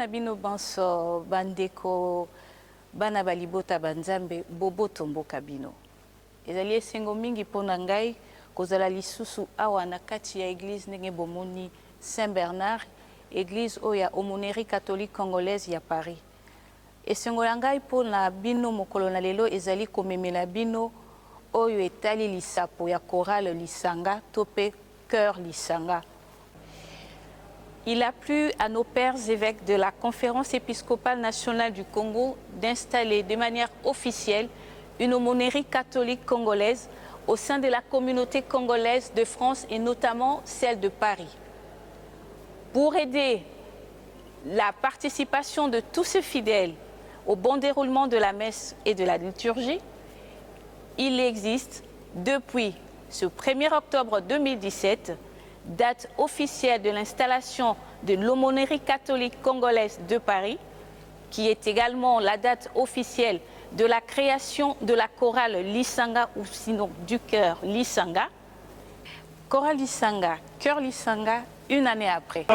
na bino banso bandeko bana balibota banzambe boboto mboka bino. Ezali esengo mingi pona ngai kozala lisusu awa na kati ya église ndenge bomoni Saint-Bernard, église oya Aumônerie catholique congolaise ya Paris. Esengo ya ngai pona bino mokolo na lelo ezali komemela bino oyo etali lisapo ya chorale Lisanga tope cœur Lisanga. Il a plu à nos pères évêques de la Conférence épiscopale nationale du Congo d'installer de manière officielle une aumônerie catholique congolaise au sein de la communauté congolaise de France et notamment celle de Paris. Pour aider la participation de tous ces fidèles au bon déroulement de la messe et de la liturgie, il existe depuis ce 1er octobre 2017 date officielle de l'installation de l'aumônerie catholique congolaise de Paris, qui est également la date officielle de la création de la chorale Lisanga ou sinon du chœur Lisanga. Chorale Lisanga, chœur Lisanga, une année après.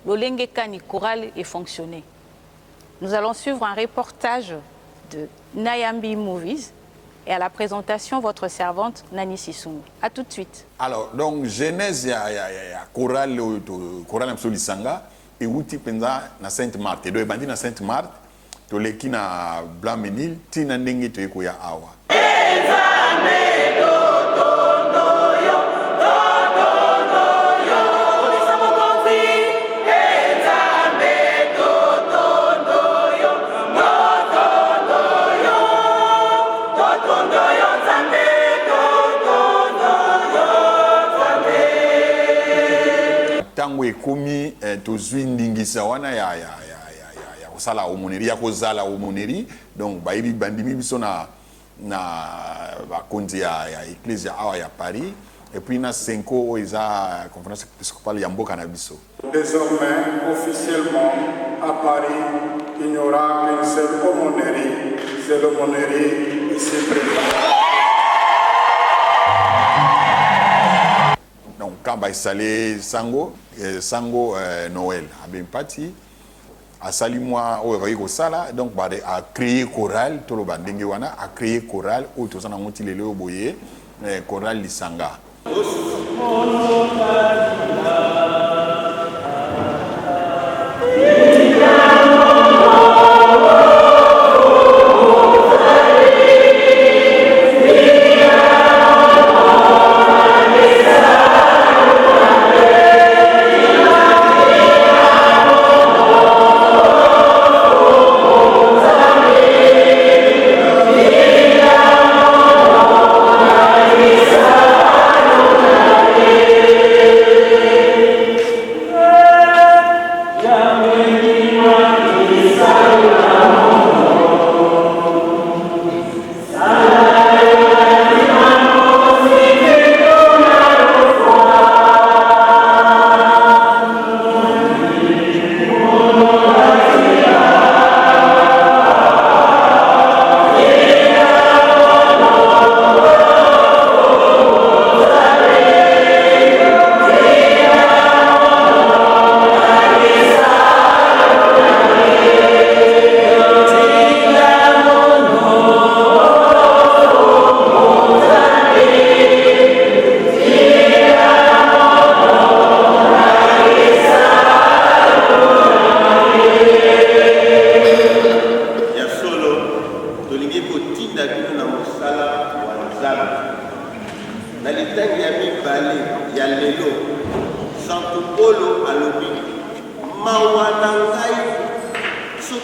Lolenge Kani chorale est fonctionné. Nous allons suivre un reportage de Nayambi Movies et à la présentation, votre servante Nani Sissoum. A tout de suite. Alors, donc, genèse ya chorale Lisanga et outi penza na Sainte-Marthe. Do ebandi na Sainte-Marthe, to leki na Blanc-Ménil, tina ndenge to ekoya awa. Tango ekomi tozwi ndingisa wana ya kosala aumônerie ya kozala aumônerie, donc bayibi bandimi biso na bakonzi ya église awa ya Paris, et puis na 5 ans eza conférence épiscopale ya mboka na biso. Désormais officiellement à Paris il n'y aura qu'une seule aumônerie, c'est l'aumônerie ici présente. Donc quand va installer Sango Noël à Bempati, à Salimwa au Sala, donc a créé chorale, tout le bandenge wana a créé chorale où tous en ont tiré le boyer, chorale Lisanga. Amen.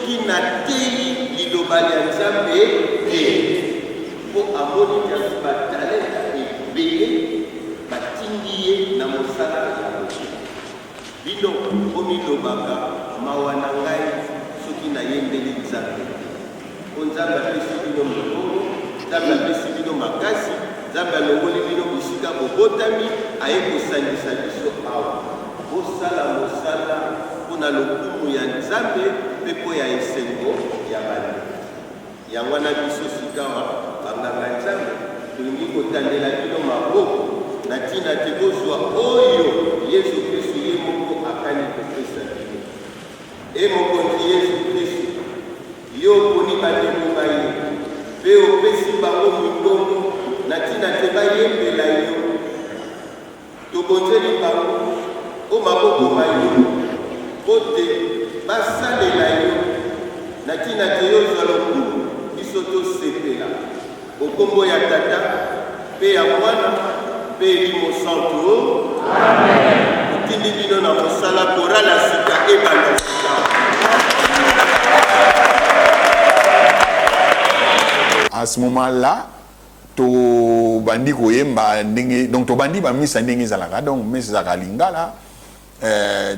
soki nateli liloba ya Nzambe te po amoni kasi batalenta ebele batindi ye na mosala ya Nzambe. Bino omilobaka mawa na ngai soki nayembeli Nzambe. Nzambe apesi bino mokongo, Nzambe apesi bino makasi, Nzambe alongoli bino bisika bobotami aye kosangisa biso awa. Bosala mosala mpona lokumu ya Nzambe mpe mpo ya esengo ya bana. Yango wana biso sikawa banganga Nzambe tolingi kotandela bino maboko na ntina te bozwa oyo Yesu Kristo ye moko akani kopesa bino. Mokonzi Yesu Kristo yo poni bandeko baye mpe opesi bango mitombo na ntina te bayembela yo tobonzeli bango o maboko mayo po te basalela yo na ntina te yozwa lokumu biso tosepela okombo ya Tata mpe ya Mwana mpe Elimo Santo. Otindi bino na mosala korala sika ebanda sika. À ce moment-là, to bandi koyemba ndenge, donc to bandi ba misa ndenge zalaka, donc misa za lingala,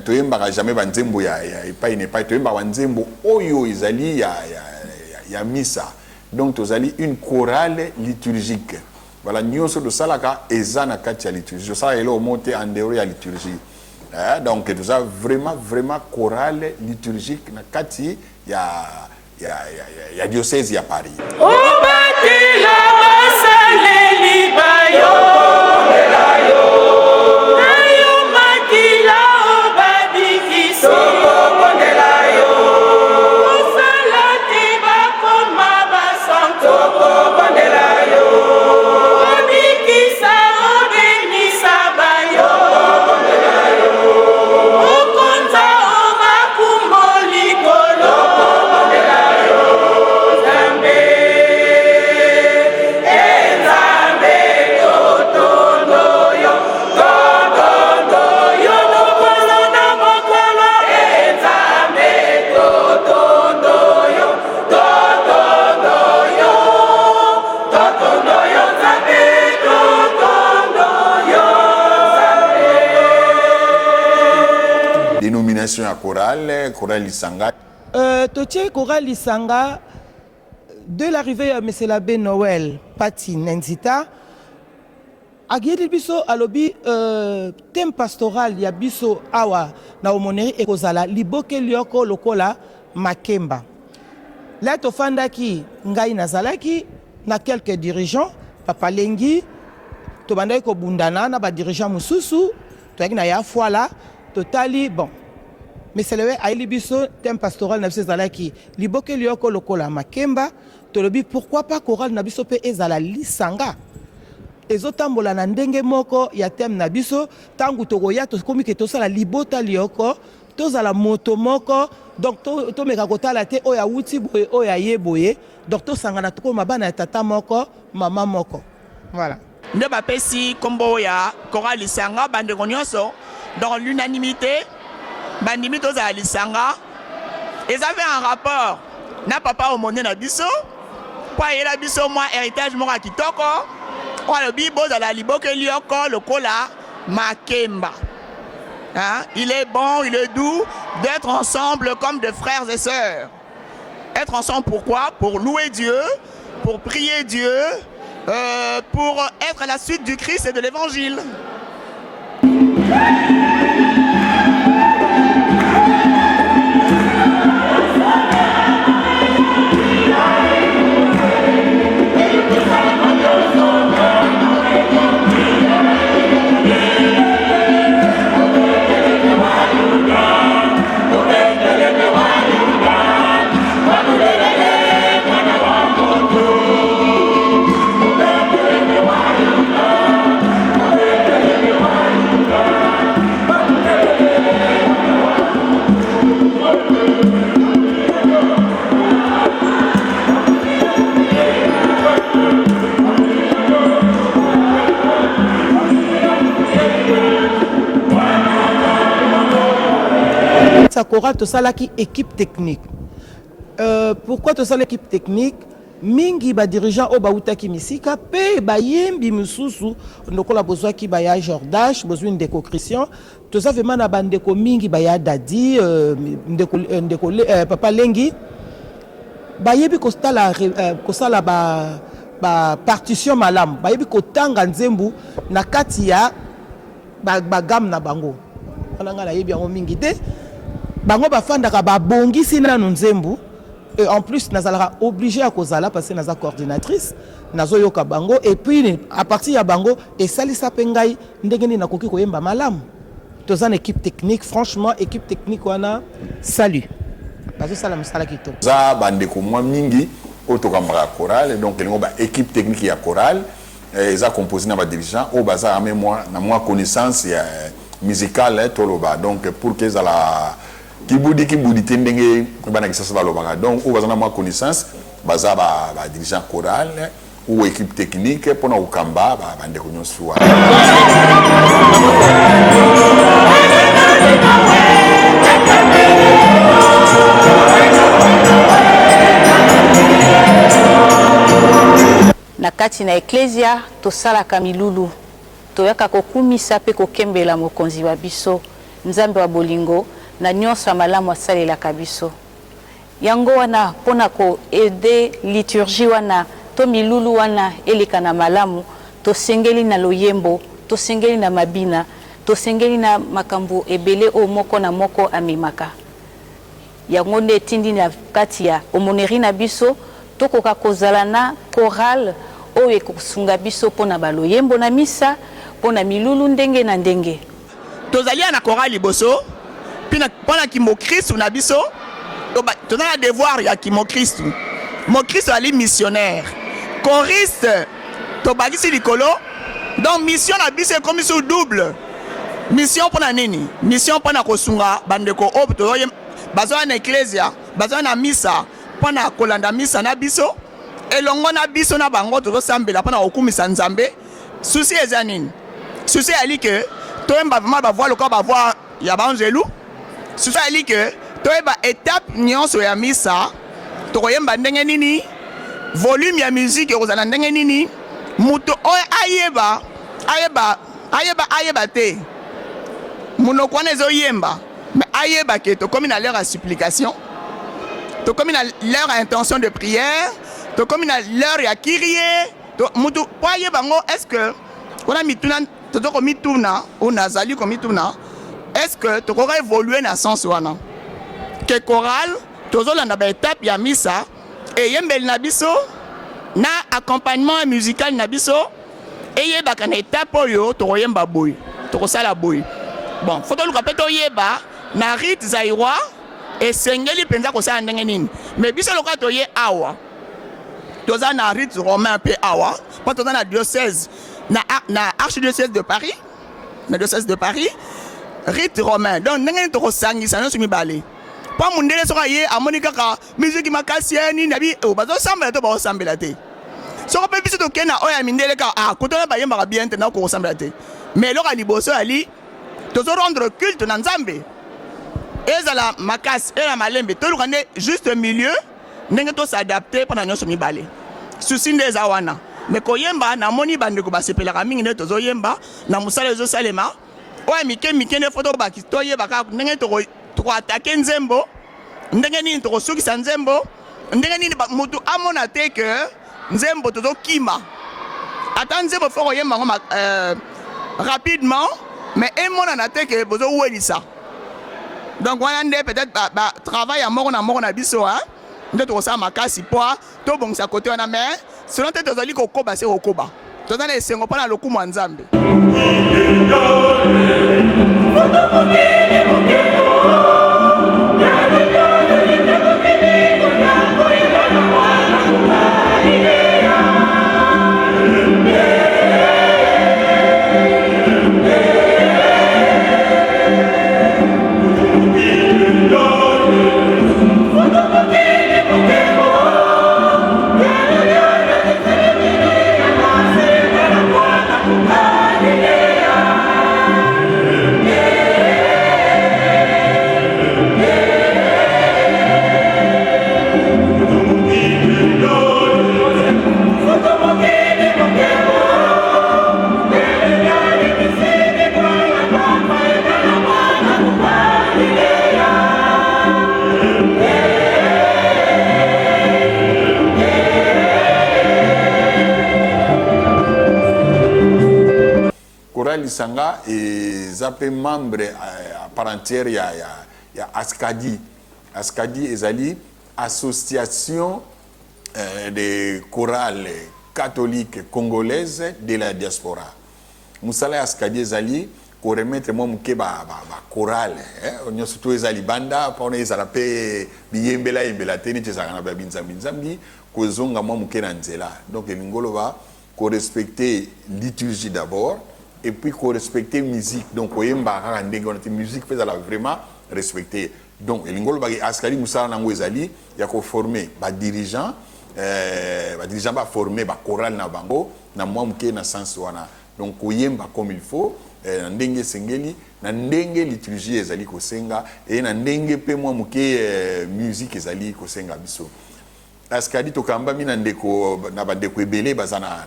to yemba ka jamais banzembo ya epai ne epai, to yemba banzembo oyo ezali ya misa. Donc to zali une chorale liturgique. Voilà, nyonso do salaka ezana kati ya liturgie. Ça est là au monter en dehors ya liturgie. Donc tout ça vraiment chorale liturgique na kati ya diocèse ya Paris. Dénomination à chorale Lisanga. Totier chorale Lisanga, de l'arrivée à M. l'abbé Noël Pati Nenzita, Aguirre biso alobi thème pastoral ya biso awa na omoneri ekozala liboke lioko lokola makemba. Là tofandaki ngai nazalaki na quelques dirigeants papa lengi to bandai ko bundana na ba dirigeants mususu to yaki na ya fois totali bon. Mais c'est le aïli biso thème pastoral na biso zalaki liboke lioko lokola makemba to lobi pourquoi pas chorale na biso pe ezala lisanga. Ezotambola na ndenge moko ya thème na biso tangu tokoya tokomi ke tosala libota lioko tozala moto moko donc to meka kotala te oya wuti boye oya yeboye donc to sangana toko mabana ya tata moko mama moko voilà nde bapesi kombo ya chorale Lisanga bandeko nyonso dans l'unanimité bandimi tozala lisanga ils avaient un rapport na papa omone na biso po ayela biso mwa héritage moko ya kitoko hein? Il est bon, il est doux d'être ensemble comme des frères et sœurs. Être ensemble pourquoi? Pour louer Dieu, pour prier Dieu, pour être à la suite du Christ et de l'Évangile. Sa chorale to salaki équipe technique. pourquoi tu as l'équipe technique mingi ba dirigeant o bauta ki misika pe ba yembi mususu ndokola besoin ki ba ya Jordache besoin de Christian to ça vraiment na bandeko mingi ba ya Dadi ndeko papa Lengi ba yebi ko sala ba partition malam ba yebi ko tanga nzembu na kati ya ba gam na bango alanga la yebi yango mingi te bango ba fandaka ba bongisi na nzembu. Et en plus, nous sommes obligés à cause parce que nous sommes coordinatrice, nous sommes bango et puis à partir de bango et ça les sapengai ndengeni na koki koyemba malam. Tous une équipe technique, franchement équipe technique wana salut. Parce que ça la musala kito. Ça bande ko moi mingi autokamera chorale donc il y a équipe technique ya chorale et ça composé na ba dirigeant au bazar même moi na moi connaissance musicale toloba donc pour que ça la Kibudi tendenge bana kisasa balobaka donc ou bazana ma connaissance baza ba dirigeant choral ou équipe technique pour na ukamba ba ndeko nyonso wa na kati na ecclesia tosalaka milulu toyaka kokumisa pe kokembela mokonzi wa biso nzambe wa bolingo na nyonso malamu asalelaka biso yango wana pona ko aider liturgie wana to milulu wana eleka na malamu tosengeli na loyembo tosengeli na mabina tosengeli na makambo ebele o moko na moko amemaka yango nde tindi na kati ya omoneri na biso tokoka kozala na chorale oyo ekosunga biso pona baloyembo na misa pona milulu ndenge na ndenge tozali na chorale liboso pendant que mon Christ na biso tu as le devoir ya ki mon Christ ali missionnaire choriste to bagisi likolo donc mission na biso comme sur double mission pour na nini mission pour na kosunga bandeko op to bazwa na ecclesia bazwa na misa pour na kolanda misa na biso elongo na biso na bango to sambela pour na okumisa nzambe souci eza nini souci ali que to mba vraiment ba voir le corps ba voir ya banjelu c'est ça dit que toi ba étape nyonso ya misa to koyemba ndenge nini volume ya musique ozala ndenge nini muto oyo ayeba te munoko wana ezoyemba mais ayeba ke to komi na l'heure à supplication to komi na l'heure à intention de prière to komi na l'heure ya kirie to muto po ayeba ngo est-ce que ona mituna to ko mituna ona zali ko mituna est-ce que tu aurais évolué dans le sens où que chorale, tu as une étape ya misa et yembel nabiso na accompagnement musical nabiso et yeba une étape oyo tu yemba boy, tu sala boy. Bon, faut que le rappel yeba na rite zaïrois et sengeli penza ko sala ndenge nini. Mais biso loka to ye awa. Tu as na rite romain pe awa, pas tu as na diocèse na archidiocèse de Paris, na diocèse de Paris. Rite romain donc ndenge to sangisa no sumi balé pas mundele soka ye amonika ka musique makasieni nabi o bazo sambela to ba sambela te soko pe biso to kena oya mindele ka kotona ba yemba bien te na ko sambela te mais loka liboso ali to rendre culte na nzambe ezala makas et la malembe to lukane juste milieu ndenge to s'adapter pendant no sumi balé souci ndeza wana mais ko yemba na moni bande ko basepelaka mingi ne to zo yemba na musala zo salema ouais mike ne photo baki to ye baka ndenge to attaquer nzembo ndenge nini to sukisa nzembo ndenge nini mutu amona te que nzembo to kima ata nzembo foko yemba ngoma rapidement mais emona na te que bozo welisa donc wana nde peut-être ba travail à moko na biso hein nde to sa makasi poa to bongisa côté wana mais selon te to zali ko koba se koba to na esengo pona lokumu nzambe. chorale Lisanga et zappé membre à part entière il y a Askadi. Askadi ezali association des chorales catholiques congolaises de la diaspora. Musala Askadi ezali ko remettre moi muke ba chorale on surtout ezali banda pour les arape biyembela yembela teni tezanga na binzambi ko zonga moi muke na nzela. Donc lingolo va ko respecter liturgie d'abord et puis ko respecter musique. Donc oyemba ka ndenge on musique fait la vraiment respecter. Donc lingolo ba Askadi musala nango ezali ya ko former ba dirigeant ba former ba chorale na bango na moi muke na sens wana. Donc oyemba comme il faut na ndenge sengeli na ndenge liturgie ezali kosenga et na ndenge pe moi muke musique ezali kosenga biso. Askadi tokamba mina ndeko na bandeko ebele bazana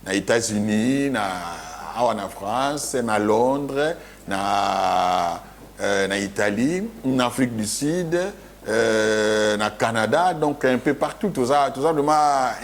na États-Unis na awa na France na Londres na Italie na Afrique du Sud na Canada, donc un peu partout, tout ça vraiment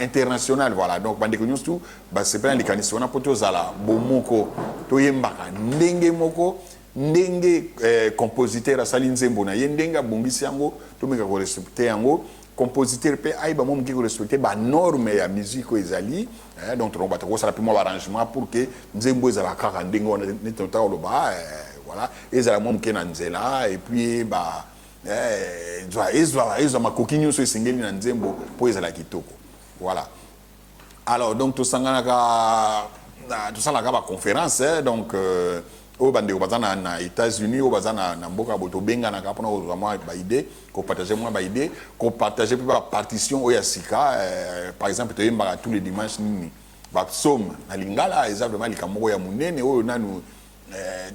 international, voilà. Donc bandeko nyusu ba c'est pas les canistes on a poto zala bomoko to yembaka ndenge moko ndenge compositeur asali nzembo na yendenga bongisi yango to meka ko respecter yango compositeur pe aiba mom ki ko respecter ba norme ya musique ezali donc on va te ça plus moi arrangement pour que nzembo ezala kaka ndenge on ne tota lo ba voilà ezala mom ki na nzela et puis ba ils ont ma coquille sur singeli na nzembo pour ezala kitoko, voilà. Alors donc tout ça na conférence donc au bande bazana na États-Unis au bazana na mboka boto benga na kapona ko moi ba idée ko partager moi ba idée ko partager pa partition o ya sika par exemple to yemba tous les dimanches nini ba psaume na lingala exactement likamoko ya munene o nanu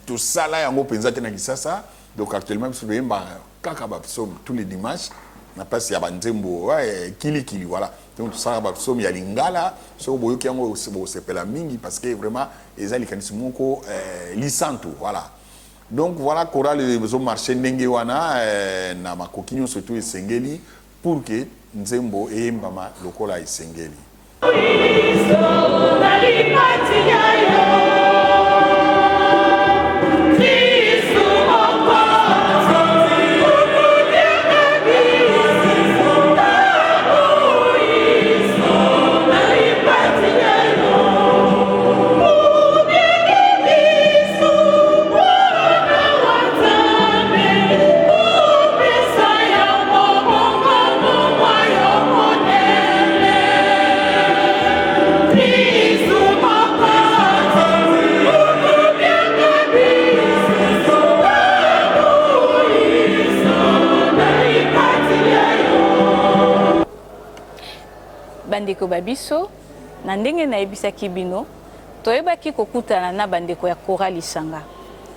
tout ça là yango penza tena kisasa. Donc actuellement je yemba kaka ba psaume tous les dimanches na passe ya banzembo kili voilà. Donc tout ça ba psaume ya lingala so boyoki yango bo sepela mingi parce que vraiment ezali kanisi moko lisanto, voilà. Donc voilà chorale bezo marcher ndenge wana na makokinyo surtout esengeli pour que nzembo eyembama lokola esengeli. Bandeko babiso na ndenge na ebisaki bino toyebaki kokutana na bandeko ya chorale Lisanga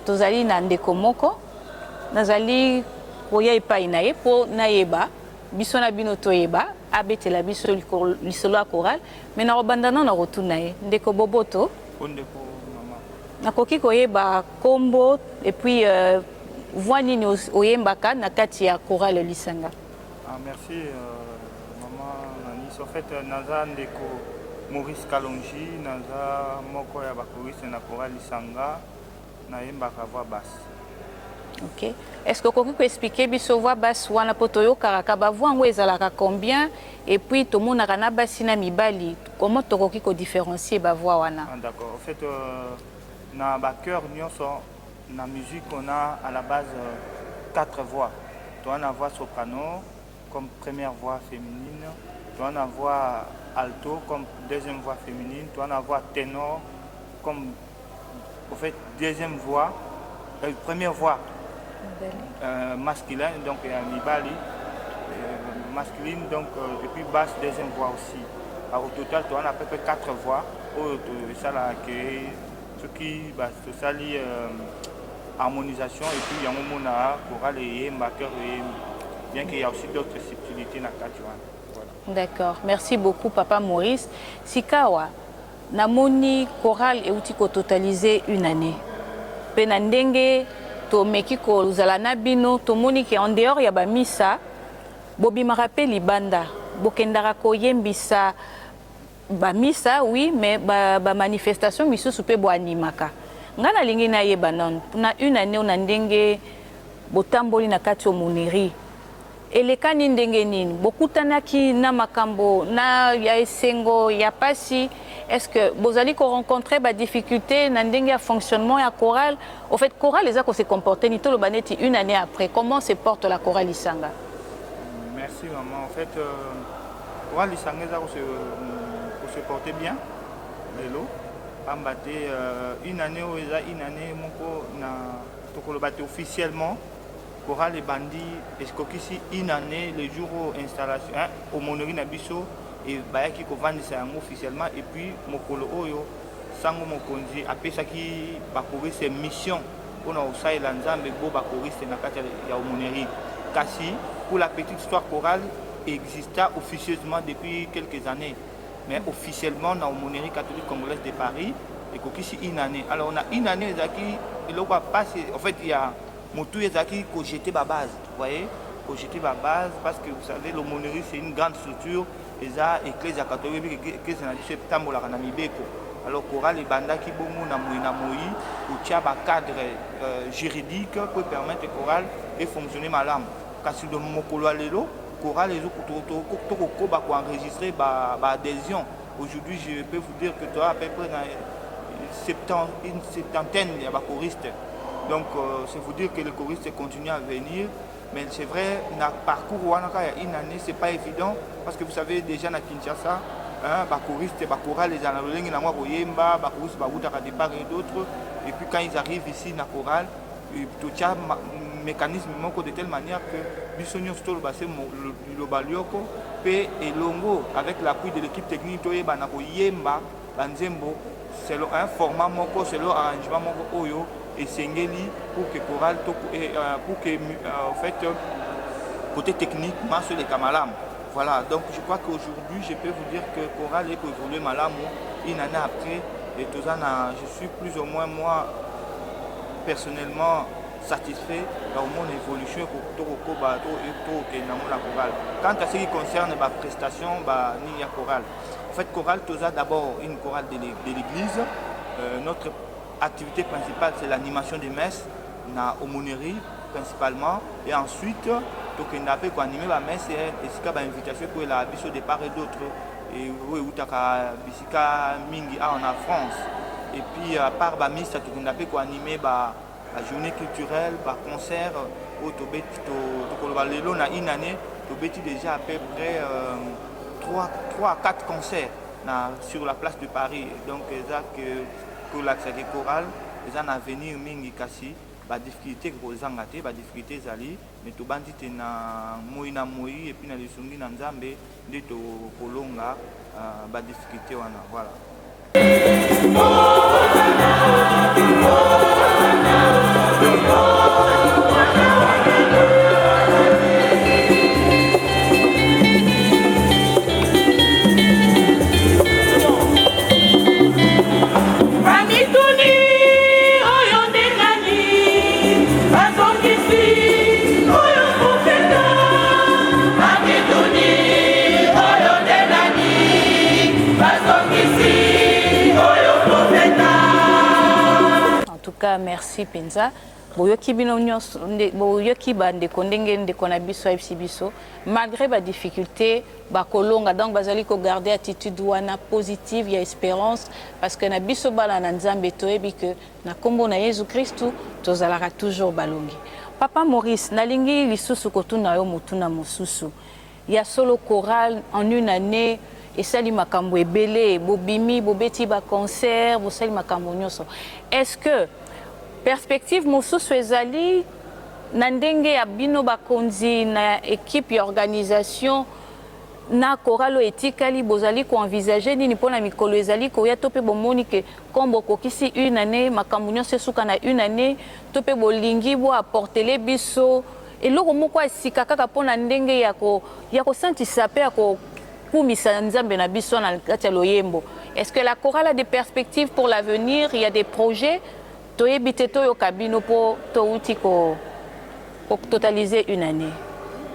tozali na ndeko moko nazali koya epai na ye po nayeba biso na bino toyeba abetela biso lisolo ya chorale mais na kobandana na rotuna ye ndeko Boboto ndeko mama nakoki koyeba kombo et puis voix nini oyembaka na kati ya chorale Lisanga. Merci en fait, naza ndeko Maurice Kalonji, naza moko ya bakoriste na chorale Lisanga, na yembaka voix basse. Ok. Est-ce que vous pouvez expliquer biso voix basse wana potoyo karaka ba voix ngo ezalaka combien et puis to mona kana basi na mibali comment tokoki ko différencier ba voix wana? D'accord. En fait na ba chœur nyonso na musique on a à la base 4 voix. Tu as une voix soprano comme première voix féminine. Tu as une voix alto comme deuxième voix féminine, tu as une voix ténor comme en fait deuxième voix, première voix masculine, donc il y a Mibali, masculine, donc, et puis basse deuxième voix aussi. Alors, au total, tu as à peu près 4 voix, ça là, ce qui ça lie harmonisation et puis il y a un moment chorale et marqueur, bien qu'il y a aussi d'autres subtilités dans le cas. D'accord, merci beaucoup Papa Maurice. Sikawa, namoni chorale et outil totalisé une année. Penandenge to mekiko zalana bino to moni ki en dehors ya ba misa bobi ma rappel libanda bokendara ko yembisa ba misa oui mais ba manifestation miso soupe bo animaka nga nalingi nayeba nanu na une année ona ndenge botamboli na kati omoneri elekani ndenge nini bokutanaki na makambo na ya esengo ya pasi est-ce que bozali ko rencontrer ba difficulté na ndenge ya fonctionnement ya chorale au fait chorale eza ko se comporter ni tolo baneti une année après comment se porte la chorale Lisanga? Merci maman. En fait chorale Lisanga eza ko se porter bien lelo ambaté une année moko na tokolo baté officiellement chorale et bandi escokisi une année le jour où installation au monori na biso et bayaki ko vandisa yango officiellement et puis mokolo oyo sango mokonzi apesaki bakoriste mission pona osalela nzambe bo bakoriste na kati ya monori kasi pour la petite histoire chorale exista officieusement depuis quelques années mais officiellement na monori catholique congolaise de Paris et kokisi une année alors on a une année zaki eloko passe en fait il y a Motou Ezaki ko jeter ma base, vous voyez, ko jeter ma base parce que vous savez l'aumônerie c'est une grande structure et ça église catholique église na septembre la Namibeko. Alors chorale et banda qui bomu na moi ou tia ba cadre juridique peut permettre chorale de fonctionner malam. Kasi de mokolo lelo chorale les autres ko ba ko enregistrer ba adhésion. Aujourd'hui je peux vous dire que toi à peu près une septantaine de choristes. Donc, c'est vous dire que les choristes continuent à venir. Mais c'est vrai, dans le parcours il y a une année, ce n'est pas évident. Parce que vous savez, déjà, à Kinshasa, les choristes, les chorales, les choristes, les départ et d'autres. Et puis, quand ils arrivent ici, dans la chorale, tout y a un mécanisme de telle manière que Bissonio Stol, le Balioko, et Longo, avec l'appui de l'équipe technique, c'est un format, c'est l'arrangement Oyo. Et Sengeli pour que chorale pour que en fait côté technique marche les Kamalam. Voilà, donc je crois qu'aujourd'hui je peux vous dire que chorale est pour évoluer malam une année après et tout ça je suis plus ou moins moi personnellement satisfait de mon évolution pour tout la chorale. Quant à ce qui concerne ma prestation ni chorale. En fait chorale tout ça d'abord une chorale de l'église notre activité principale, c'est l'animation des messes, na aumônerie principalement, et ensuite, on a fait animer la messe et c'est une invitation pour la biso de part et d'autre, et oui, où bisika mingi en France, et puis à part la messe, on a fait animer la journée culturelle, le concert, au Tobet, on a une année, Tobet déjà à peu près 3 à 4 concerts sur la place de Paris, donc ça que pour l'accès chorale, les en avenir mingi kasi, ba difficulté ko zangate, ba difficulté zali, mais to bandite na moi et puis na lisungi na nzambe de to kolonga ba difficulté wana, voilà. Merci Penza. Boyoki bino nyonso boyoki bande kondenge ndeko na biso biso malgré ba difficulté ba kolonga donc bazali ko garder attitude wana positive ya espérance parce que na biso bala na nzambe toyebi que na kombo na Jésus Christ tozalaka toujours balongi. Papa Maurice nalingi lisusu kotuna yo mutuna mosusu ya solo chorale en une année et sali makambo ebele bobimi bobeti ba concert bo sali makambo nyonso est-ce que perspective mosusu ezali na ndenge ya bino bakonzi na équipe ya organisation na chorale etikali bozali ko envisager nini pona mikolo ezali ko ya topé bomoni ke kombo kokisi une année makambo nyonso suka na une année topé bolingi bo apporter les biso eloko moko esika kaka pona ndenge ya ko sentisa pe ya ko kumisa nzambe na biso na kati ya loyembo. Est-ce que la chorale a des perspectives pour l'avenir? Il y a des projets pour totaliser une année.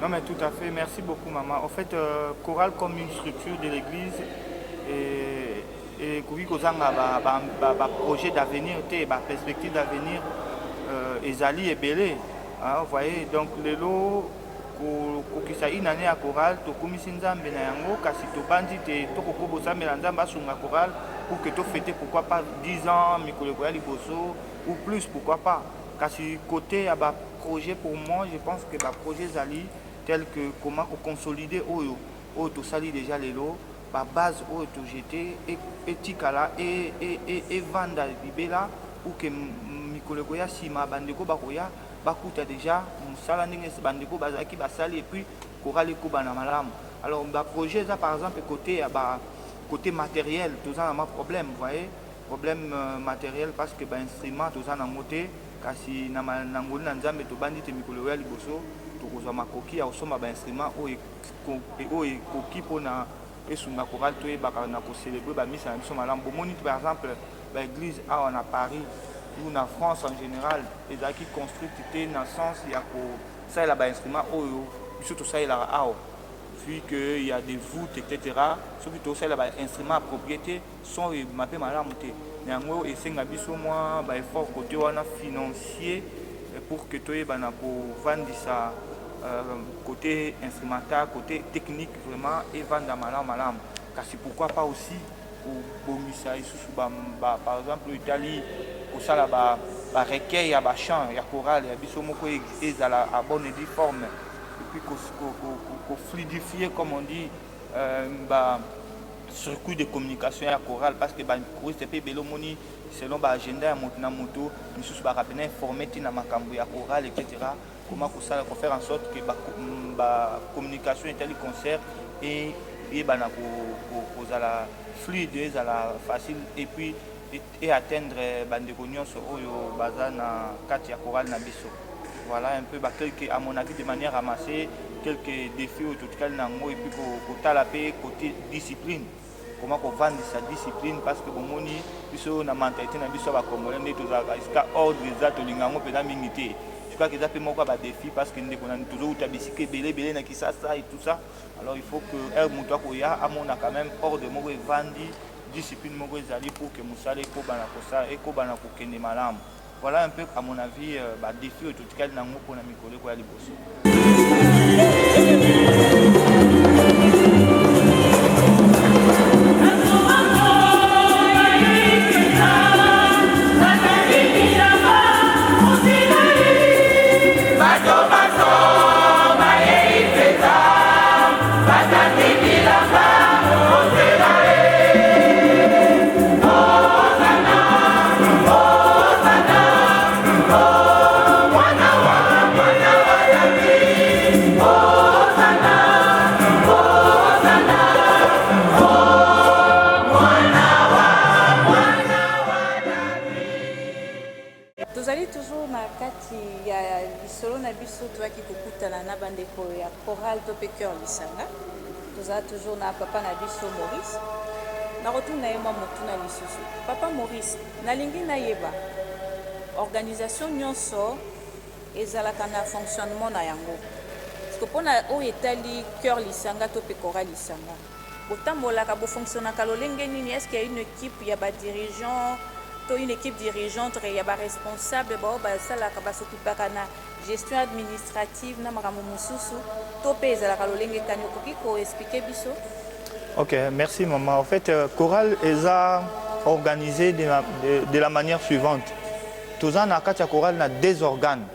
Non mais tout à fait, merci beaucoup maman. En fait, chorale comme une structure de l'église, et koki kozanga ba projet d'avenir te ba perspective d'avenir ezali ebele. Vous voyez, donc lelo kokisa une année à chorale tokomisi nzambe na yango kasi tobandi te tokokobosambela nzambe asunga chorale pour que tofete pourquoi pas 10 ans mikolo ya liboso ou plus, pourquoi pas. Kasi côté à ba projet, pour moi je pense que ba projet zali tel que comment consolider oyo to sali déjà lelo ba base oyo to jeter et tikala et vanda bibela ou que mikolo ya sima bandeko bakoya bakuta déjà musala ndenge bandeko bazaki basali et puis chorale ko bana malamu. Alors ba projet ça par exemple côté matériel tout ça a problème, vous voyez, problème matériel parce que ba instrument tout ça na moté kasi na ngoli na nzambe to bandi te mikolo ya liboso to kozwa makoki ya osomba ba instrument o koki pona esunga chorale to ebaka na ko célébrer ba misa na biso malamu. Bomoni par exemple ba église à Paris ou en France en général, les qui construisent dans le sens il y a ça là bas instrument surtout ça il a vu que il y a des voûtes etc. Surtout ça là bas instruments à propriété sont mappés malamu te. Néanmoins et c'est ngabiso moi ba effort côté wana financier pour que toi bana pour vendre ça côté instrumental, côté technique vraiment et vendre malamu. Car c'est pourquoi pas aussi pour bomisa par exemple l'Italie pour ça là bas recueil ya ba chant ya chorale ya biso moko ezala à bonne forme et puis ko fluidifier comme on dit circuit de communication ya chorale parce que ba choriste pe belo moni selon ba agenda ya moto na moto misusu ba rapena informer tina makambo ya chorale etc. comment ko ça ko faire en sorte que ba communication itali concert et bana ko zala fluide ezala facile et puis et atteindre bandeko nyonso oyo baza na kati ya chorale na biso. Voilà un peu quelques, à mon avis de manière ramassée quelques défis au total nango et puis pour talaper côté discipline comment qu'on vendre sa discipline parce que bomoni biso na mentalité na biso ba congolais nde tozaka iska ordre za to lingango pena mingité. Je crois que ça peut moko ba défi parce que ndeko na toujours utabisike belé na kisasa et tout ça. Alors il faut que un moto koya amona quand même ordre moko vandi discipline moko ezali pour que musale ko bana ko ça et ko bana ko kende malamu. Voilà un peu à mon avis ba défi au total nango pour na mikolo ko ya liboso. Na bandeko ya chorale to pe cœur lisanga toza toujours na papa na biso Maurice na rotuna ye motuna lisusu papa Maurice nalingi nayeba organisation nyonso ezalaka na fonctionnement na yango parce que pona o etali cœur lisanga to pe chorale lisanga botambolaka bo fonctionnaka lolenge nini est-ce qu'il y a une équipe ya ba dirigeant to une équipe dirigeante ya ba responsable ba salaka ba s'occupaka na gestion administrative na makambo mususu to pe ezalaka lolenge kani okoki ko expliquer biso. Ok, merci maman. En fait, chorale est organisé de la manière suivante. Tous en a quatre chorale na deux organes.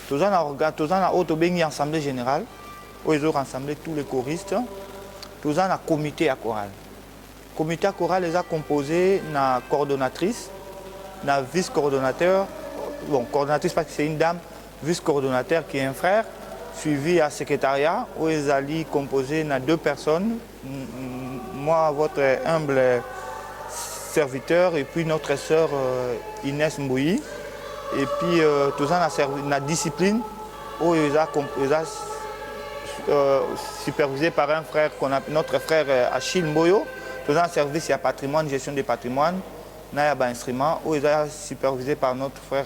Tous en a auto bengi assemblée générale où ils ont rassemblé tous les choristes. Tous en a comité à chorale. Comité à chorale est composé na coordonnatrice, na vice-coordonnateur. Bon, coordonnatrice parce que c'est une dame. Vice-coordonnateur qui est un frère, suivi à secrétariat, où ils allaient composer na deux personnes, moi votre humble serviteur et puis notre sœur Inès Mbouyi. Et puis tout ça na discipline, où ils ont supervisé par un frère, notre frère Achille Mboyo, tout ça en service à patrimoine, gestion des patrimoines, na yaba instrument, où ils ont supervisé par notre frère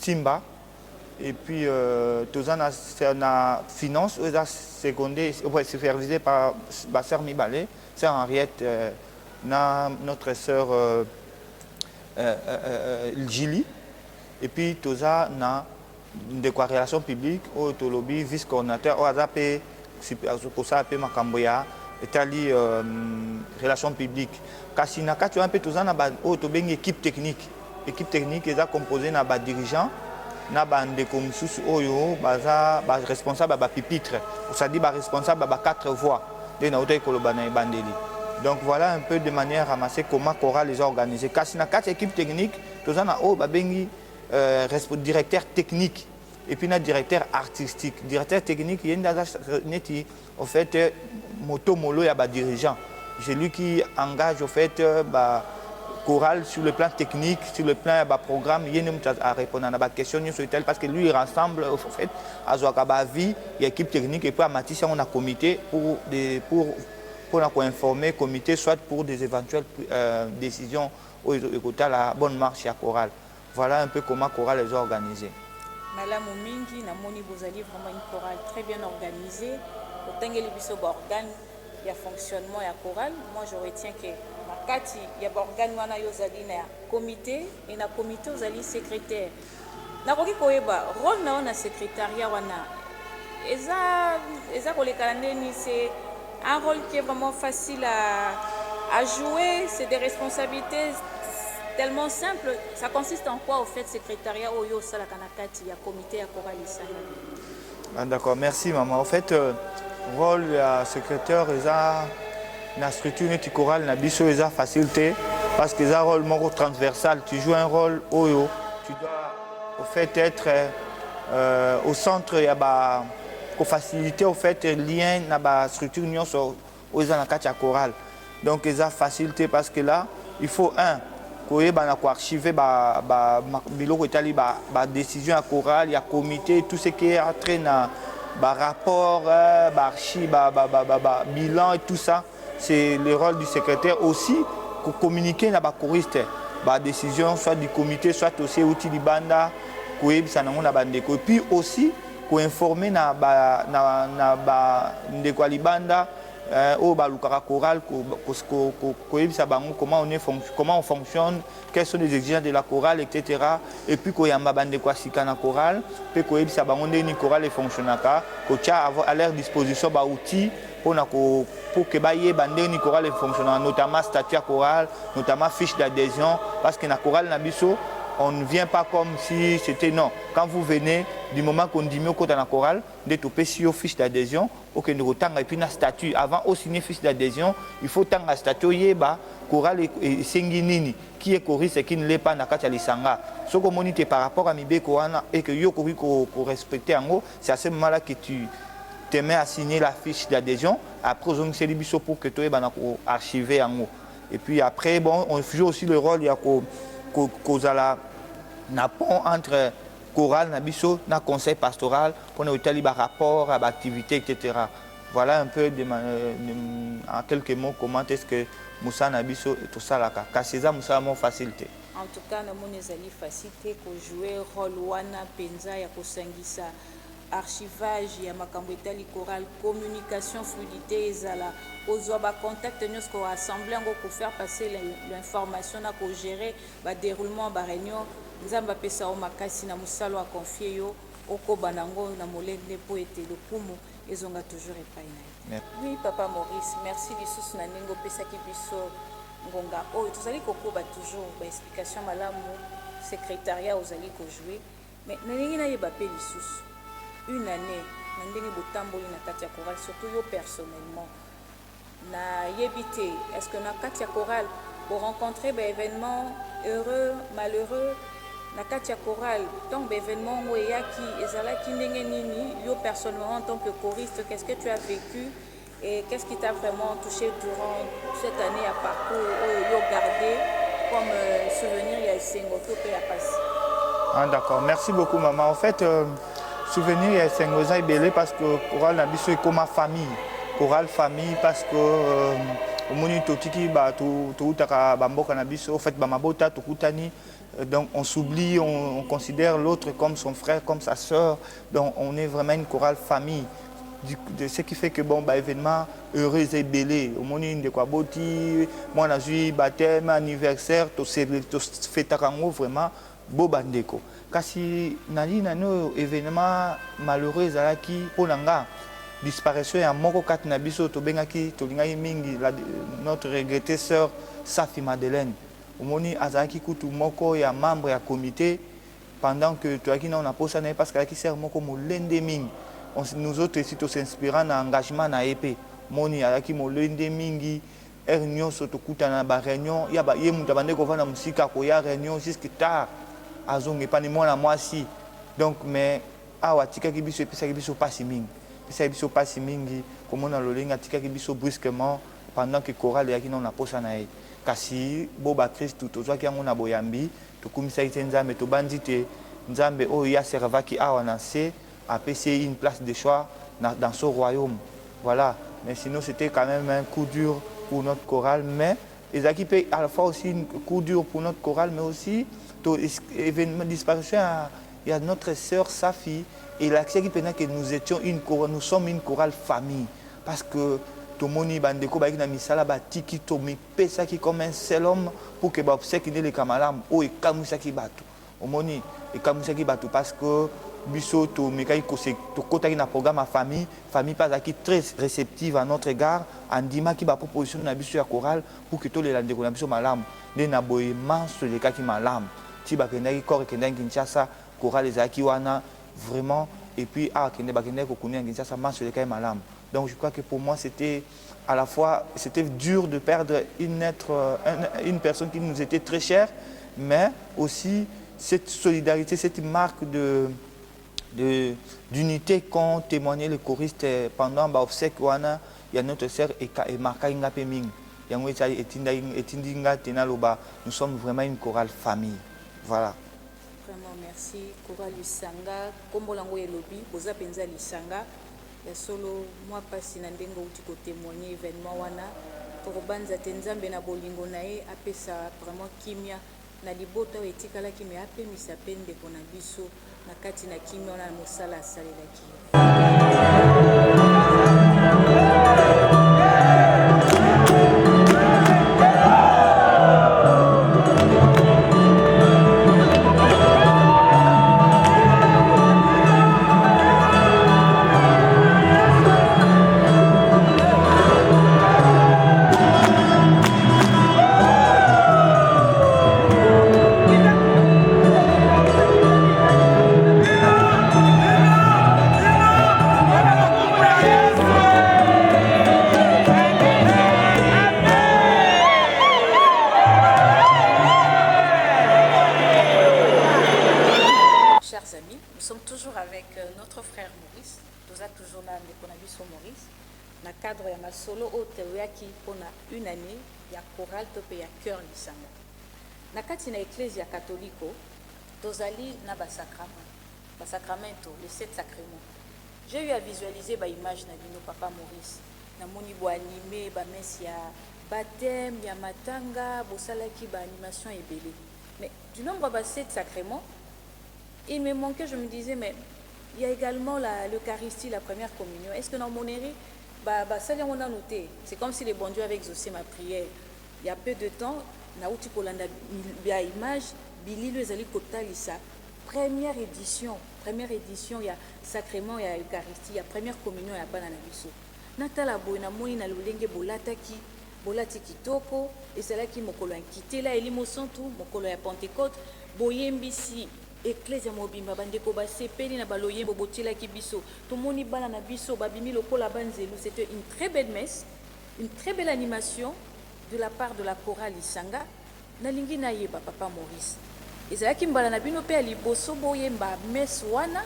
Timba, Et puis, c'est la finance, secondé, supervisé par Basser Mibale, sœur Henriette, notre sœur Gili. Et puis, Toza na une déclaration publique, au Tolobi, vice-coordinateur, au Azapé, pour ça, Makamboya, Italie, relations publiques. Kassina, quand tu as un peu Toza, une équipe technique. L'équipe technique est composée de dirigeants. Na bande comme sous oyo baza responsable ba pupitre ça dit ba responsable ba 4 voix de na hôtel kolobana e bandeli. Donc voilà un peu de manière ramassée comment chorale les organiser. Kasina 4 équipes techniques tozana o ba bengi directeur technique et puis na directeur artistique. Directeur technique yenda neti en fait moto molo ya ba dirigeant. C'est lui qui engage au fait ba chorale sur le plan technique, sur le plan du programme, il y a répondre à la question parce que lui il rassemble au fait à Zouakabavi, il y a équipe technique et puis à Matisse on a comité pour informer le comité soit pour des éventuelles décisions au la bonne marche à chorale. Voilà un peu comment chorale est organisée. Madame Mingi, Namoni Bozali, vraiment une chorale très bien organisée. Au Tengeli Bisso organe, il y a fonctionnement, il y a chorale. Moi je retiens que il y a organe wana yozali na comité et na comité ozali secrétaire. Na koki koyeba rôle na na secrétariat wana. Eza kolekana neni, c'est un rôle qui est vraiment facile à jouer, c'est des responsabilités tellement simples. Ça consiste en quoi au fait secrétariat oyo sala kanakati ya comité ya chorale isana? D'accord, merci maman. En fait rôle ya secrétaire eza la structure chorale na biso eza facilité parce que ça rôle moko transversal, tu joues un rôle oyo, tu dois au fait être au centre ya ba ko faciliter au fait lien na ba structure nyonso oza na kati ya chorale. Donc eza facilité parce que là il faut koyeba na ko archiver ba biloko etali ba décision ya chorale, ya comité, tout ce qui est entré na ba rapport, ba archive, ba bilan et tout ça. C'est le rôle du secrétaire aussi pour communiquer avec les choristes. La décision soit du comité, soit aussi outil du banda, et puis aussi pour informer les banda au balukara chorale, comment on fonctionne, quelles sont les exigences de la chorale, etc. Et puis quand il y a un bande de sikana chorale, puis quand il y a une chorale fonctionnaka, à leur disposition des outils pour que les bandes chorale fonctionnent, notamment statut chorale, notamment fiche d'adhésion, parce que la chorale nabiso on ne vient pas comme si c'était non. Quand vous venez, du moment qu'on dit mieux dans la chorale, de toper sur fiche d'adhésion, ok, nous retang et puis un statut. Avant de signer fiche d'adhésion, il faut tant un statut yeba chorale et singinini qui est choriste et qui ne l'est pas dans la lisanga. Ce qu'on monite par rapport à Mibé Koana et que yo ko respecter en haut, c'est à ce moment-là que tu te mets à signer la fiche d'adhésion. Après, on s'est dit pour que tu aies archivé en haut. Et puis après, bon, on joue aussi le rôle, il y a un pont entre chorale, nabiso, na conseil pastoral, pour nous établir un rapport, à l'activité, etc. Voilà un peu en quelques mots comment est-ce que Moussa Nabiso et tout ça là, Kasseza Moussa a mon facilité. En tout cas, nous avons facilité pour jouer rôle wana penza ya kosangisa archivage ya makambo etali chorale, communication, fluidité ezala ozwa ba contact nyos ko rassembler ngo ko faire passer l'information na ko gérer ba déroulement ba réunion nzamba pesa o makasi na musalo a confier yo oko banango na molende po ete le kumu ezonga toujours epai na. Oui papa Maurice, merci lisusu na ningo pesa ki biso ngonga oyo tozali kokoba toujours ba explication malamu secrétariat ozali ko jouer mais nalingi na yeba pe lisusu une année na ndenge botamboli na kati ya chorale surtout yo personnellement na yebité est-ce que na kati ya chorale pour rencontrer des événements heureux malheureux na kati ya chorale donc des événements ngo eyaki ezalaki ndenge nini yo personnellement en tant que choriste qu'est-ce que tu as vécu et qu'est-ce qui t'a vraiment touché durant cette année à parcours yo gardé comme souvenir ya Sengo to pe ya passé? Ah d'accord, merci beaucoup maman. En fait souvenir ya Sengo za belé parce que chorale na biso comme ma famille. Chorale famille parce que au moni totiki ba to utaka bamboka na biso en fait ba mabota to kutani Donc on s'oublie, on considère l'autre comme son frère, comme sa sœur. Donc on est vraiment une chorale famille. De ce qui fait que bon, bah, événement heureux et belé. Au moment de quoi boti, moi j'ai baptême, anniversaire, tout fait vraiment beau bandeko. Kasi nali nano événement malheureux à qui pour l'anga disparition ya moko kat na biso to bengaki to lingai mingi notre regrettée sœur Safi Madeleine. Au moment azaki kutu moko ya membre ya comité pendant que toi qui n'a pas ça parce que qui sert moko molende mingi. Nous autres ici, nous s'inspirons dans l'engagement na épée. Moni alaki molende mingi, réunion surtout na ba réunion, ya ba ye muta bande ko vana musika ko ya réunion jusqu'à tard. Azonge pas ni moi moi si. Donc mais awa tika ki biso epesa ki biso pasi mingi. Epesa biso pasi mingi, comme on a lolinga tika ki biso brusquement pendant que chorale ya ki na posa na e. Kasi boba Christ tout ozwa ki yango na boyambi, to kumisa itenza to bandite nzambe o ya servaki awa na se. C'est une place de choix dans ce royaume. Voilà. Mais sinon, c'était quand même un coup dur pour notre chorale. Mais ils équipent à la fois aussi un coup dur pour notre chorale, mais aussi, l'événement disparition, il y a notre sœur Safi. Et l'accès qui que nous étions une chorale, nous sommes une chorale famille. Parce que tout le monde a dit misala batiki to mi pesa qui comme un seul homme pour que obsèque les kamalam ou et kamusaki batu. Au moni et kamusaki batu parce que biso to mekai to kota na programme famille pas aki très réceptive à notre égard andima ki ba proposition na biso ya chorale pour que to les lande ko na biso malam de na boye manso le kaki malam ti ba kendaki corps kendaki Kinshasa chorale ezaki wana vraiment et puis kende ba kendaki ko kunia Kinshasa manso le kaki malam. Donc je crois que pour moi c'était à la fois c'était dur de perdre une personne qui nous était très chère, mais aussi cette solidarité, cette marque d'unité qu'ont témoigné les choristes pendant l'obsèque. Il y a notre sœur et Marka Ingapeming. Nous sommes vraiment une chorale famille. Voilà. Vraiment merci. Chorale Lisanga, Kombolango Elobi, Boza Penza Lisanga. Ya solo moi pasi na ndengo uti ko témoigner événement wana. Pour banza tenzambe na bolingo na e apesa vraiment kimia na libota etikala kimia apemisa pende kona biso. Na kati na kimia na mosala asalelaki. Na cadre ya masolo oteuyaki pona une année ya chorale tope ya cœur Lisanga. Na kati na église ya catholique tozali na basacramento, les 7 sacrements. J'ai eu à visualiser ba image na bino papa Maurice. Na moni bo animé ba messe ya baptême ya matanga, bosalaki ba animation ebele. Mais du nombre de 7 sacrements, il me manquait, je me disais mais il y a également l'Eucharistie, la première communion. Est-ce que dans mon éré ça on a noté. C'est comme si les bons dieux avaient exaucé ma prière. Il y a peu de temps, Naouti Kolanda a image, Billy le Zali Kotalisa, première édition, il y a sacrement, il y a Eucharistie, il y a première communion, il y a Bananabiso. Natala Boina Moï na Lulenge Bolati Kitoko, et c'est là qui m'a quitté là, et l'imosantu, mokolo ya Pentecôte, Boyembisi. Ecclesia mobimba bandeko ba sepeli na baloye bobotila ki biso to moni bana na biso babimi lokola banzelu. C'était une très belle messe, une très belle animation de la part de la chorale Lisanga na lingi na yeba papa Maurice ezalaki mbala na bino pe ali boso boyemba messe wana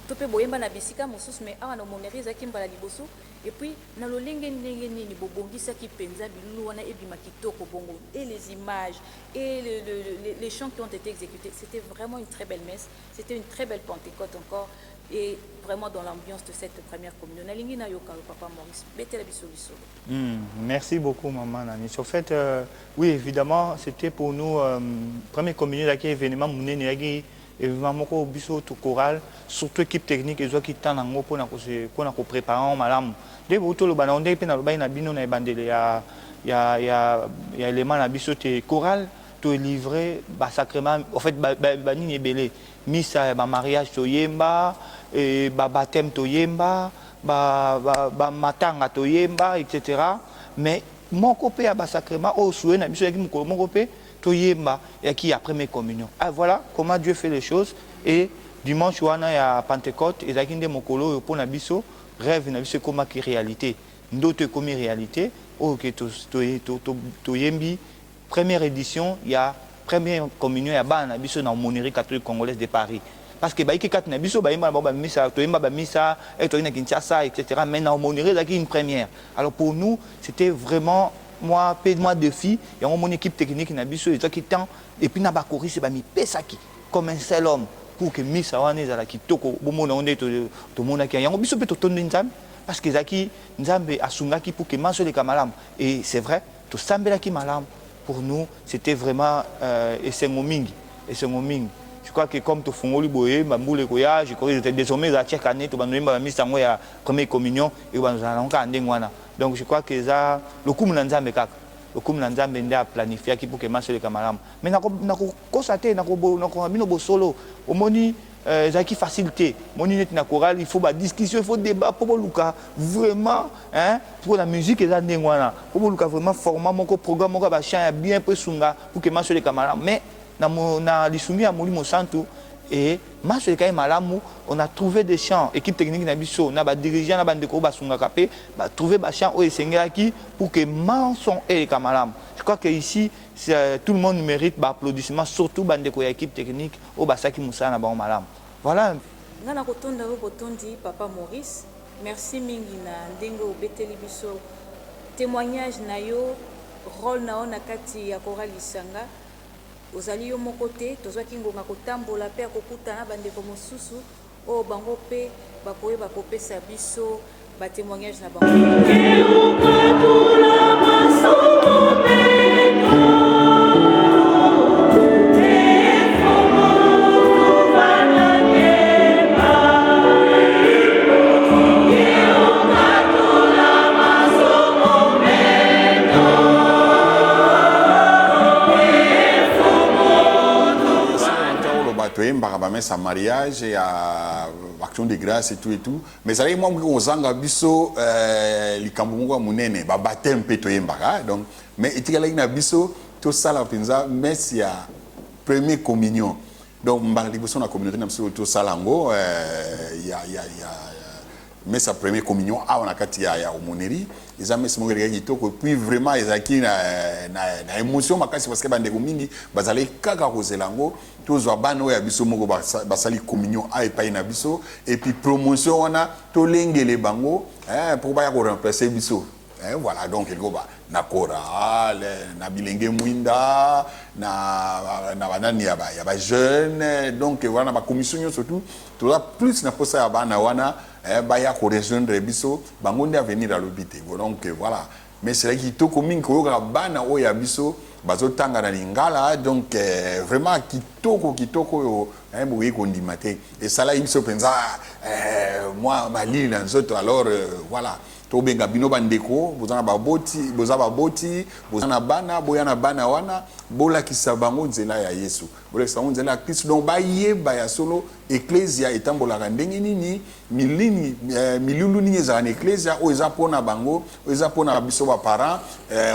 to pe boyemba na bisika mosusu mais awa na moneri ezalaki mbala liboso et puis na lolenge ndenge nini bobongisaki penza bilulu wana ebima kitoko bongo et les images et les chants qui ont été exécutés. C'était vraiment une très belle messe, c'était une très belle Pentecôte encore. et vraiment dans l'ambiance de cette première communion. Nalingi na yoka papa Maurice, betela biso biso. Merci beaucoup maman Nani. En fait, oui évidemment c'était pour nous première communion là qui événement munene yaki événement moko biso to choral surtout équipe technique et qui tana ngo pona ko préparer malamu. De boto lo bana onde pe na lo na bino na bandele ya élément na biso te choral to livré ba sacrement en fait ba nini ebele misa ba mariage to yemba et ba baptême to yemba ba matanga to yemba etc. mais mon copé à ba sacrement au souhait na biso yaki mon copé to yemba yaki a première communion. Ah voilà comment Dieu fait les choses et dimanche wana ya Pentecôte et zakinde mokolo pour na biso rêve na biso comme qui réalité ndoto comme réalité OK to yembi première édition il y a première communion ya bana biso na Monnerie catholique congolaise de Paris parce que baiki kat na biso ba yemba ba misa to yemba ba misa et to na Kinshasa etc. mais na Monnerie là qui une première. Alors pour nous c'était vraiment moi défi il y a mon équipe technique na biso et qui temps et puis na ba choriste ba mi pesaki comme un seul homme pour que misa wana za la kitoko bomona onde to mona ki yango biso pe to tondi nzambe parce que zaki nzambe asungaki pour que manso les kamalam et c'est vrai to sambela ki malam pour nous c'était vraiment et c'est momingi. Je crois que comme tout fongoli boye bamboule koya je crois que désormais à chaque année to banoyemba ba misa ngo ya première communion et banzana nka ndengwana. Donc je crois que ça le kumu na nzambe kaka le kumu na nzambe nda planifier ki pour que manso les kamalam mais na ko constater na ko bino bo solo omoni zaki facilité moni net na chorale il faut ba discussion il faut débat pour luka vraiment hein pour la musique eza ndengwana pour luka vraiment format moko programme moko ba chant bien presunga pour que manso les kamalam mais na lisumi ya molimo santo et manso les kamalam on a trouvé des chants équipe technique na biso na ba dirigeant na ba ndeko ba sunga kapé ba trouver ba chant o esengaki pour que manso et kamalam. Je crois que ici tout le monde mérite applaudissement surtout bandeko ya équipe technique au basaki musana ba malam. Voilà. Ngana kotonda ko kotondi papa Maurice, merci mingi na ndenge obeteli biso témoignage na yo rôle na ona kati ya chorale Lisanga. Ozali yo moko te tozwaki ngonga kotambola pe akokutana bandeko mosusu o bango pe bakoyeba kopesa biso ba témoignage na bango. Sa mariage et à action de grâce et tout mais ça y est moi on zanga biso likambo munene ba baptême pe to yembaka donc mais etikala na biso to sala penza messe ya première communion donc mbala liboso na communauté na biso to sala ngo ya mais sa première communion a on a kati ya Monnerie les amis se mongere kitoko puis vraiment ezaki na émotion makasi parce que bande mingi bazali kaka kozelango tozwa bano ya biso moko basali communion a epai na biso et puis promotion wana to lengele bango pour ba ya ko remplacer biso voilà donc il go ba na chorale na bilenge mwinda na banani ya ba jeune donc voilà ba commission surtout to plus na posa ya bana wana baya ko rejoindre biso bango nde venir à l'hôpital donc voilà mais c'est là qui to coming ko yoka bana o ya biso bazotanga na lingala donc vraiment kitoko yo boye ko ndimate et ça là il se pensa moi mali na nzoto alors voilà to benga bino bandeko bozana baboti bozana bana boyana bana wana bola kisabango nzela ya Yesu bola kisabango nzela ya Kristo donc bayeba ya solo ecclesia etambola ndenge nini milulu nini za ecclesia o eza pona bango o eza pona biso ba parents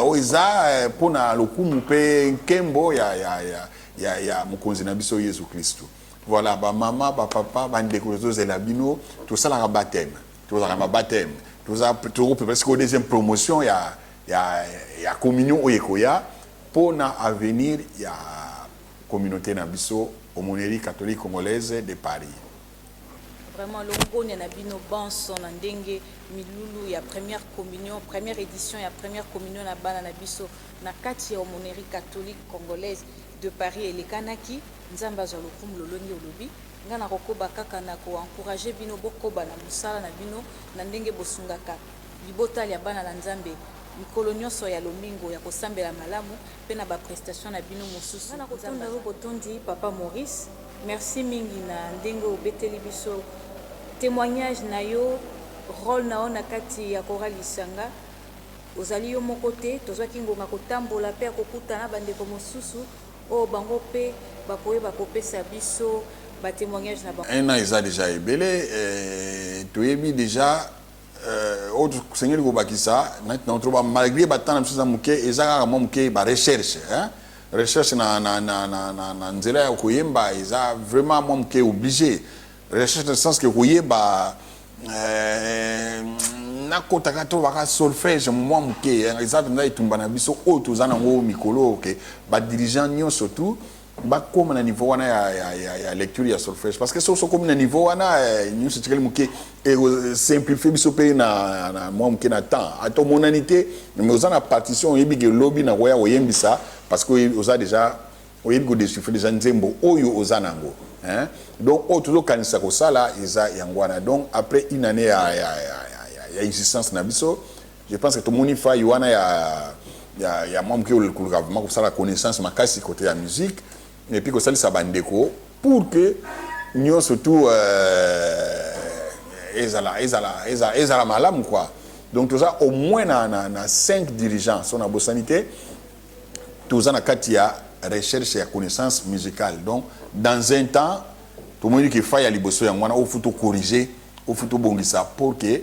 o eza pona lokumu pe nkembo ya mukonzi na biso Yesu Kristo. Voilà ba mama ba papa bandeko zozela bino to sala ka baptême toujours parce qu'au deuxième promotion il y a communion au Yekoya pour na avenir il y a communauté na biso au Monnerie catholique congolaise de Paris. Vraiment l'ongone na bino banso na ndenge milulu ya première édition ya première communion na bana na biso na kati ya Monnerie catholique congolaise de Paris et les kanaki nzamba za lokumu lolongi olobi nga na kokoba kaka na koencourage bino bokoba na mosala na bino na ndenge bosungaka libota ya bana na nzambe mikolo nyonso ya lomingo ya kosambela malamu pe na baprestation na bino mosusu nga na kotonda yo botondi papa Maurice merci mingi na ndenge obeteli biso témoignage na yo rôle na yo na kati ya chorale Lisanga ozali yo moko te tozwaki ngonga kotambola pe akokutana bandeko mosusu oyo bango pe bakoyeba kopesa biso témoignage na bango. Un an eza déjà ebele toyebi déjà autre seigneur kobakisa maintenant troba malgré batana msuza muke eza kaka mwa muke ba recherche recherche na nzela ya koyemba eza vraiment mwa muke obligé recherche dans le sens que koyeba na kotaka to baka solfège mwa muke eza tanda itumba na biso oyo toza nango mikolo ke ba dirigeant nyonso surtout comme na niveau wana ya lecture ya solfège parce que so comme na niveau wana nyonso tikali muke et simplifier biso pe na mwa muke na temps ato monanité mais ozana partition yebi ke lobby na koya oyembisa parce que oza déjà oyebi ko déchiffrer déjà nzembo oyo ozana ngo hein donc o toujours kanisa ko sala eza yangwana donc après une année ya existence na biso je pense que tout monde fa yoana ya mwa muke le gouvernement ko sala connaissance makasi côté ya musique et puis que ça ça bandeko pour que nous surtout ezala malamu quoi donc tout ça au moins na 5 dirigeants son abo sanité tout ça na katia recherche et connaissance musicale donc dans un temps tout le monde qui faille à liboso ya mwana au futo corriger au futo bongisa pour que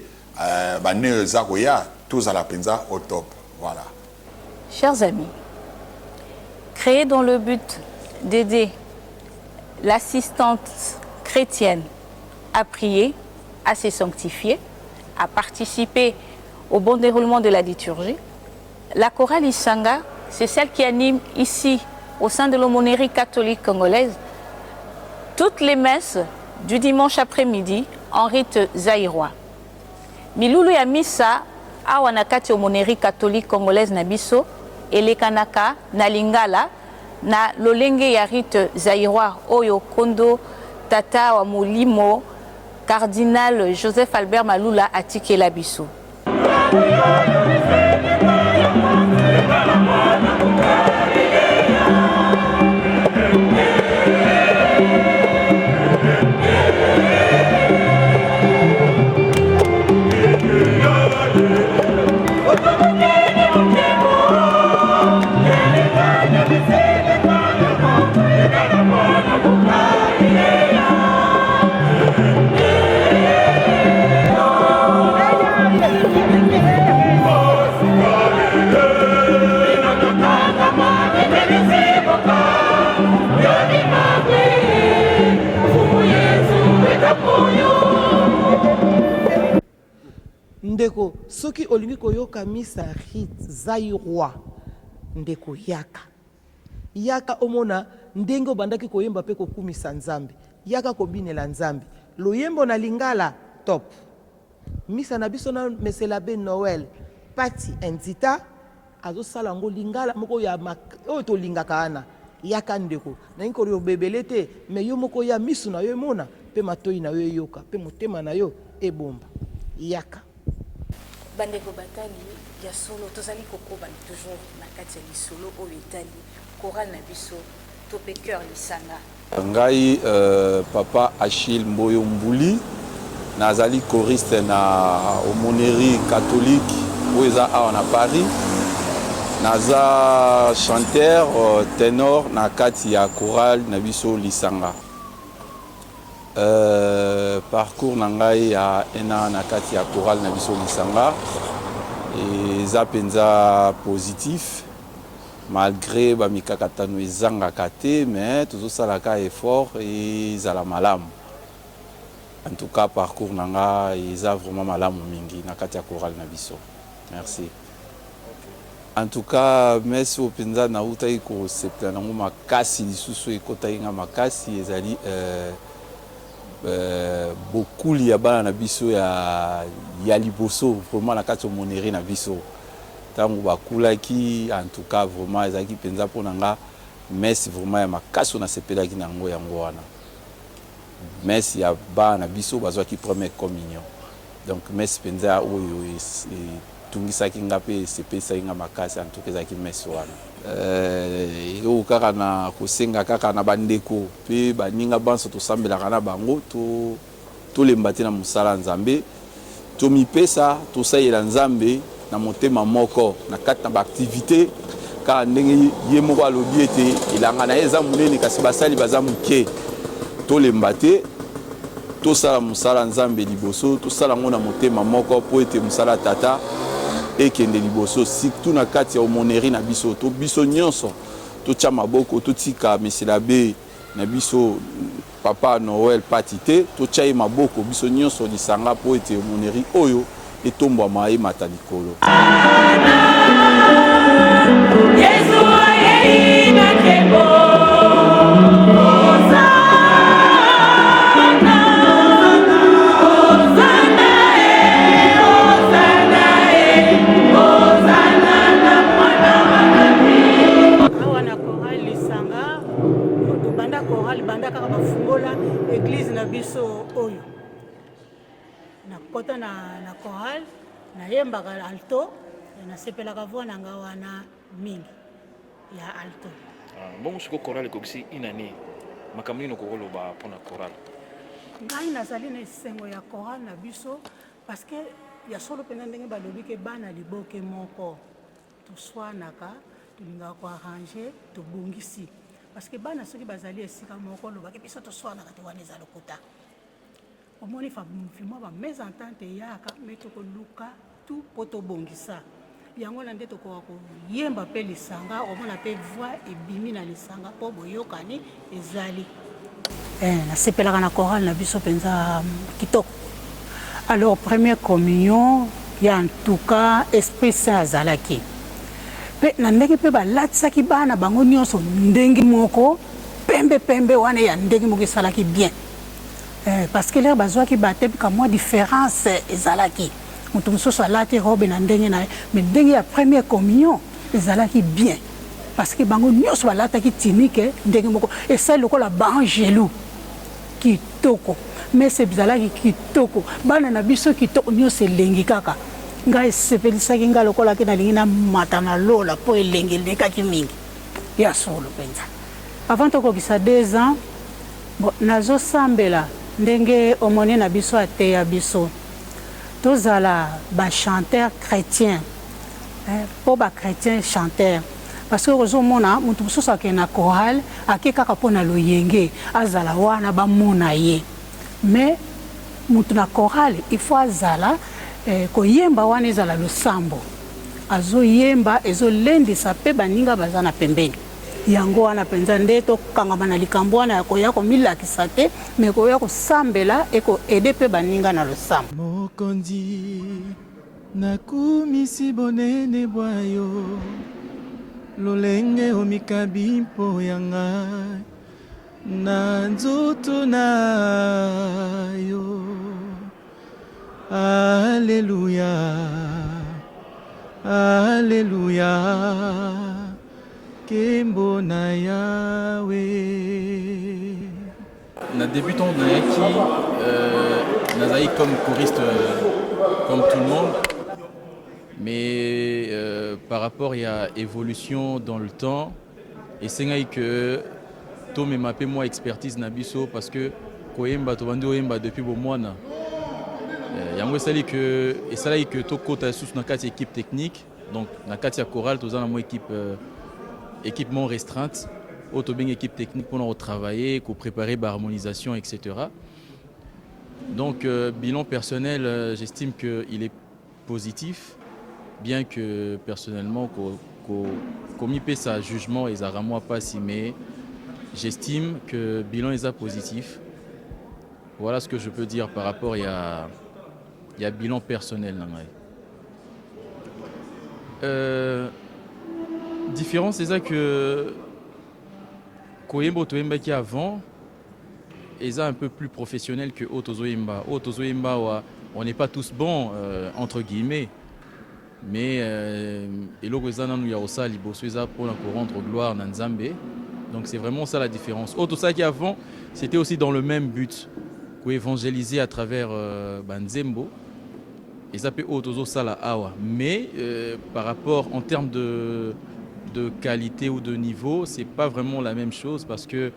ba ne zakoya tous à la penza au top voilà. Chers amis, créé dans le but d'aider l'assistance chrétienne à prier, à se sanctifier, à participer au bon déroulement de la liturgie. La chorale Lisanga, c'est celle qui anime ici, au sein de l'aumônerie catholique congolaise, toutes les messes du dimanche après-midi en rite zaïrois. Milulu ya misa awa na kati aumônerie catholique congolaise na biso elekanaka na lingala na lolenge ya rite zaïrois oyo kondo tata wa molimo cardinal Joseph Albert Malula atikela biso. Ndeko soki olingi koyoka misa rite zaïrois ndeko yaka omona ndenge obandaki koyemba pe kokumisa nzambe yaka kobinela nzambe loyembo na lingala top misa na biso na Meselabe Noël Pati Nzita azosala ngo lingala moko ya oyo tolingaka ana yaka ndeko na nkori obebele te me yo moko ya misu na yo emona pe matoi na yo yoka pe motema na yo ebomba yaka bandeko batali ya solo tozali kokoba toujours na kati ya lisolo oyo etali chorale na biso to pe cœur Lisanga. Ngai papa Achille Mboyo Mbuli nazali choriste na aumônerie catholique oyo eza awa na Paris. Naza chanteur ténor na kati ya chorale na biso Lisanga. Parcours na ngai ya ena na kati ya chorale na biso Lisanga eza penza positif malgré ba mikakatano ezangaka te mais tozosalaka effort ezala malamu. En tout cas parcours na ngai eza vraiment malamu mingi na kati ya chorale na biso. Merci. En tout cas, merci au penza na utaki ko septa nango makasi lisusu ekotaki nga makasi ezali beaucoup ya bana na biso ya liboso vraiment na kati aumônerie na biso tango bakulaki en tout cas vraiment ezalaki penza mpona nga merci vraiment ya makasi na sepelaki nango yango wana. messe ya bana biso bazwaki première communion. Donc messe penza oyo tungisaki nga pe sepesaki nga makasi en tout cas ezalaki messe wana. Oyo kaka na kosenga kaka na bandeko pe baninga banso tosambelaka na bango tolemba te na mosala nzambe tomipesa tosalela nzambe na motema moko na kati na baaktivité kaka ndenge ye moko alobi ete elanga na ye eza monene kasi basali baza moke tolemba te tosala mosala nzambe liboso tosala ngo na motema moko mpo ete mosala tata ekende liboso surtout na kati ya omoneri na biso to biso nyonso totya maboko totika meselabe na biso papa Noël pati te totya ye maboko biso nyonso lisanga mpo ete omoneri oyo etombwama emata likolo. Église na biso oyo na kota na chorale na yembaka alto na sepelaka voix na nga wana mingi ya alto. Bongo siko chorale kokisi inani makambo nini kokoloba mpona chorale? Ngai nazali na esengo ya chorale na biso parce que ya solo pena ndenge balobi ke bana liboke moko toswanaka tulingaka koarrange tobongisi parce que bana soki bazali esika moko lobaki biso toswanaka te wana eza lokuta omoni fimwa bamésentente eyaka me tokoluka tu mpo tobongisa yango na nde tokoka koyemba mpe lisanga omona mpe voix ebimi na lisanga mpo boyokani ezali nasepelaka na chorale na biso mpenza kitoko. Alors première communion ya en tout cas esprit saint azalaki pe na ndenge mpe balatisaki bana bango nyonso ndenge moko pembe wana ya ndenge moko esalaki bien parce que lere bazwaki baptême ka mwa différence ezalaki moto mosusu alati robe na ndenge na ye mais ndenge ya première communion ezalaki bien parce que bango nyonso balataki tinike ndenge moko esali lokola baangelu kitoko mese bizalaki kitoko bana na biso kitoko nyonso elengi kaka ngai esepelisaki ngai lokola ke nalingi na mata na lola mpo elengi elekaki mingi ya solo mpenza. Avant tokokisa 2 ans nazosambela ndenge omoni na biso ateya biso tozala bachanteur chrétien mpo bachrétien chanteur parce que ozomona moto mosusu akende na chorale ake kaka mpo na loyenge azala wana bamona ye mais moto na chorale il faut azala koyemba wana ezala losambo azoyemba ezolendisa mpe baninga baza na pembeni yango wana mpenza nde tokangama na likambo wana ya koya komilakisa te me koya kosambela ekoede mpe baninga na losambo. Mokonzi nakumisi bonene bwayo lolenge omikabi mpo ya ngai na nzoto na yo. Alléluia, Alléluia, Kembo na Yahweh. Na débutant Nayaki, Nazaï comme choriste comme tout le monde, mais par rapport à l'évolution dans le temps, et c'est que tout me mappé moi expertise nabiso parce que koyemba to bandi oyemba depuis bon mois na. Yango esali que to kota sous na kati équipe technique, donc na kati ya chorale to za na mo équipe équipement restreinte, auto bien équipe technique pour travailler, pour préparer l'harmonisation, etc. Donc bilan personnel, j'estime qu'il est positif, bien que personnellement comme il paie sa jugement et ça moi pas si, mais j'estime que bilan est positif. Voilà ce que je peux dire par rapport à bilan personnel. Différence c'est ça que Koyembo Toyemba qui avant est un peu plus professionnel que Otozoyemba. Otozoyemba on n'est pas tous bons entre guillemets, mais et l'ogozana nous ya osa liboso eza pour rendre gloire na Nzambe Donc c'est vraiment ça la différence. Autre ça qui avant, c'était aussi dans le même but, pour évangéliser à travers Banzembo. Et ça peut autre ça la awa. Mais par rapport en termes de qualité ou de niveau, c'est pas vraiment la même chose parce que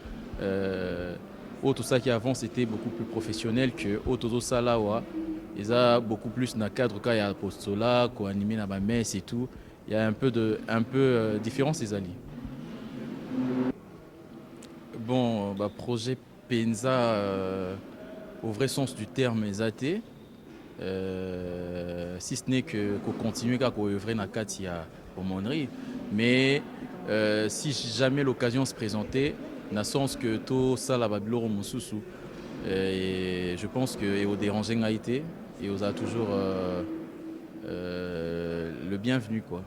autre ça qui avant c'était beaucoup plus professionnel que autre ça là wa. Ils ont beaucoup plus dans le cadre quand il y a apostolat, qu'on animé dans la messe et tout. Il y a un peu différence ces alliés. Bon, projet Penza au vrai sens du terme exaté. Si ce n'est qu'on continue à œuvrer dans le cadre de la aumônerie. Mais si jamais l'occasion se présentait, dans le sens que tout ça la Babylone Moussoussou, et je pense que au déranger a été et on a toujours le bienvenu quoi.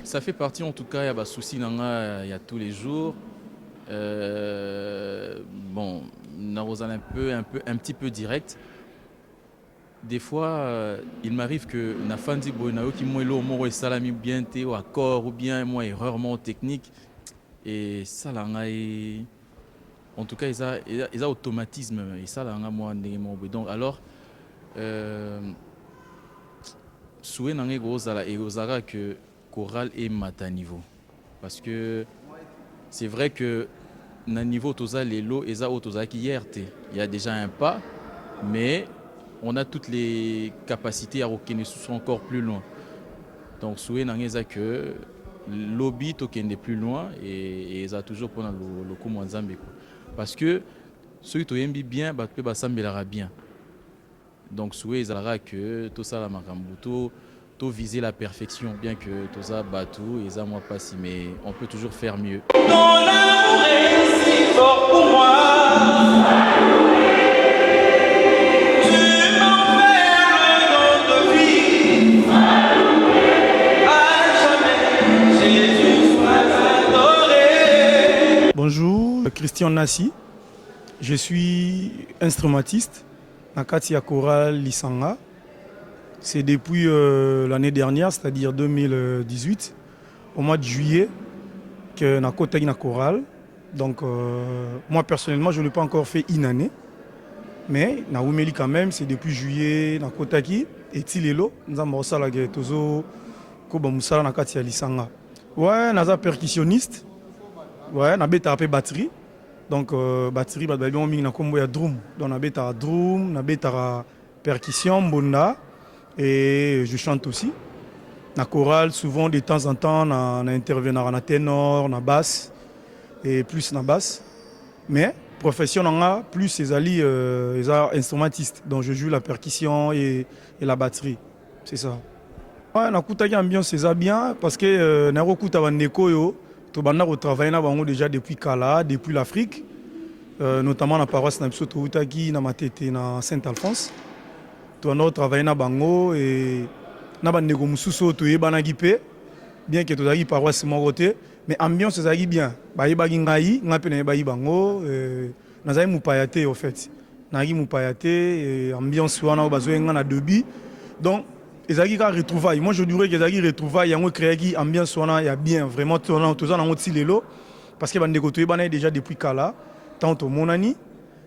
Ça fait partie en tout cas, il y a des soucis il y a tous les jours. Bon, nous allons un petit peu direct. Des fois, il m'arrive que na fandi boinao qui moi lo mo salami bien té ou accord ou bien moi erreur technique et ça là en tout cas ils a automatisme et ça là moi donc alors souhait nangé gozala et gozara que choral est mat à niveau parce que c'est vrai que na niveau toza lelo eza otoza ki yerte il y a déjà un pas mais on a toutes les capacités à reconnaître encore plus loin. Donc, souhait n'engage que lobby tokende plus loin et ça toujours pendant le coup Mwanzambe. Parce que ceux qui aiment bien, peut s'embellir bien. Donc, souhait ils que tout ça la makambuto, tout viser la perfection, bien que tout ça batou et ça moi pas si, mais on peut toujours faire mieux. Ton amour est si fort pour moi. Bonjour, Christian Nassi. Je suis instrumentiste à Katia Choral Lisanga. C'est depuis l'année dernière, c'est-à-dire 2018, au mois de juillet, que je suis na chorale. Donc, moi personnellement, je ne l'ai pas encore fait une année. Mais na Oumeli quand même, c'est depuis juillet, na Kotaki et Tilelo, nous avons ça la tozo ko ba musala na Katia Lisanga. Ouais, naza percussionniste. Ouais, na beta pe batterie. Donc batterie ba bien mingi na kombo ya drum. Donc na beta drum, na beta percussion mbonda et je chante aussi. Na chorale souvent de temps en temps na intervenir na ténor, na basse et plus na basse. Mais profession nanga plus ces alliés instrumentistes. Donc je joue la percussion et la batterie. C'est ça. Ouais, na kutaki ambiance c'est bien parce que na rokuta bandeko yo to banda ko travailler na bango déjà depuis Kala, depuis l'Afrique, notamment la paroisse na biso to utaki na matete na Saint-Alphonse. To na travailler na bango et na bandeko mususu to yebana gipe bien que to zaki paroisse moko te mais ambiance ezaki bien. Ba yebaki ngai ngape na yebaki bango na zaki mupayate en fait. Na gi mupayate et ambiance wana bazo nga na debi. Donc ezaki ka retrouvailles. Moi je dirais que ezaki retrouvailles yango créaki ambiance wana ya bien vraiment tous en ngoti lelo parce que bandeko to yebana déjà depuis Kala tant to monani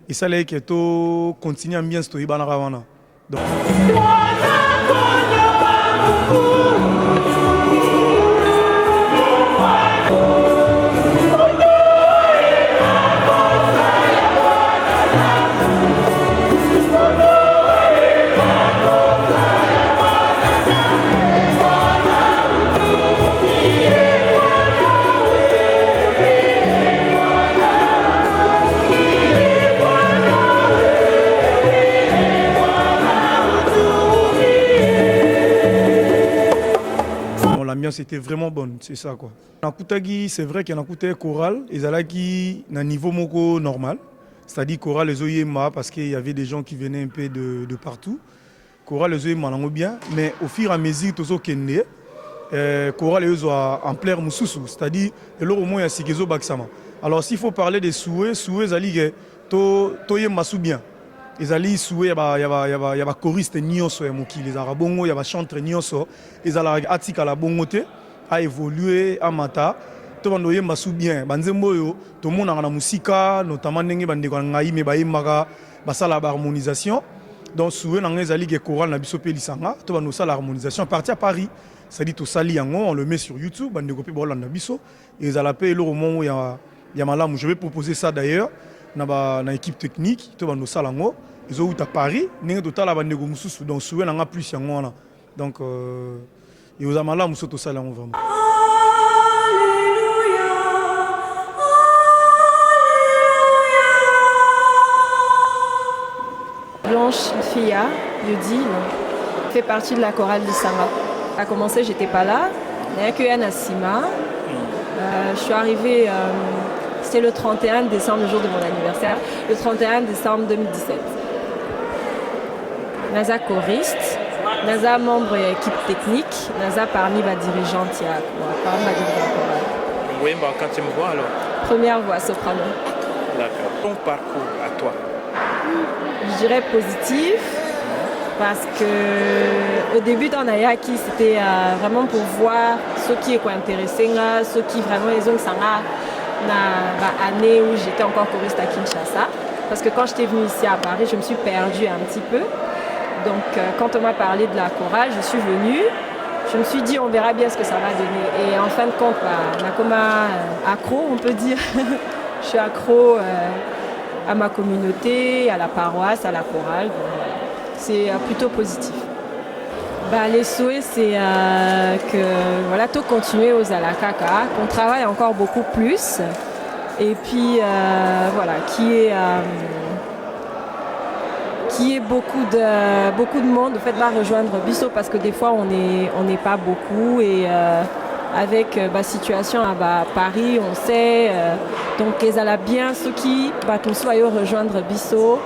et ça là que to continue ambiance to yebana wana. Donc l'ambiance était vraiment bonne, c'est ça quoi. Nakutagi, c'est vrai qu'il y a un choral, ils allaient à un niveau moko normal, c'est-à-dire choral les oyema parce qu'il y avait des gens qui venaient un peu de partout. Choral les oyema lango bien, mais au fur et à mesure tout ça kende, chorale en plaire mususu, c'est-à-dire eloko moya sikezo baksama. Alors s'il faut parler des souhaits zali to yemba sou bien. Ezali souhait yaba choriste nyonso ya mokili, ezala bongo yaba chantre nyonso, ezala atika la bongote a évoluer à mata. To bando yemba sou bien. Banzembo yo to mona na musika, notamment ndenge bandeko ngai me ba yemaka basala ba harmonisation. Donc souhait na ngai ezali ke chorale na biso pe lisanga, to bando sala harmonisation parti à Paris. C'est-à-dire tout sali yango, on le met sur YouTube, bandeko pe bolanda biso et ezala pe eloko mongo ya malamu. Je vais proposer ça d'ailleurs na équipe technique, to bando sala yango. Ils ont à Paris, n'est total à bandego mususu, donc souhait na plus yango na. Donc et aux amala muso to sala yango vraiment. Blanche Fia, Yudi, fait partie de la chorale Lisanga. A commencé, j'étais pas là. Il n'y a que Anna Sima. Je suis arrivée, c'était le 31 décembre, le jour de mon anniversaire, le 31 décembre 2017. Naza choriste, Naza membre de l'équipe technique, Naza parmi les dirigeantes, parmi les dirigeants chorales. Oui, quand tu me vois alors? Première voix, soprano. D'accord. Ton parcours à toi? Je dirais positif. Parce que au début dans Nayaki, c'était vraiment pour voir ceux qui étaient intéressés, ceux qui vraiment les ont année où j'étais encore choriste à Kinshasa. Parce que quand j'étais venue ici à Paris, je me suis perdue un petit peu. Donc quand on m'a parlé de la chorale, je suis venue. Je me suis dit on verra bien ce que ça va donner. Et en fin de compte, on a comme accro, on peut dire. Je suis accro à ma communauté, à la paroisse, à la chorale. Donc, voilà. C'est plutôt positif. Les souhaits, c'est que voilà, tout continuer aux Alakaka, qu'on travaille encore beaucoup plus. Et puis, voilà, qu'il y ait beaucoup de monde, en fait, va rejoindre Bisso parce que des fois, on n'est pas beaucoup. Et avec la situation à Paris, on sait. Donc, ils allaient bien ceux qui tous soyez rejoindre Bisso.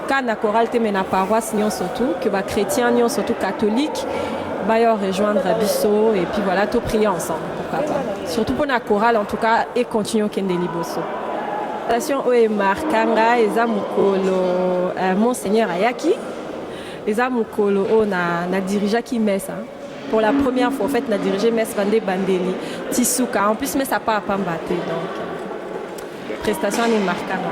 Quand la chorale te mène à paroisse, surtout que les chrétiens, surtout catholiques, rejoindre Bisso et puis voilà, tout prier ensemble. Pourquoi pas. Surtout pour la chorale, en tout cas, et continuer au Kendeli Bosso. La station est Markanga et Zamukolo, Monseigneur Ayaki. Et Zamukolo, na dirigé qui messe. Pour la première fois, en fait, na dirigé messe Bandé Bandeli, Tisuka. En plus, mais ça pas à Pambate. Donc, prestation est Markanga.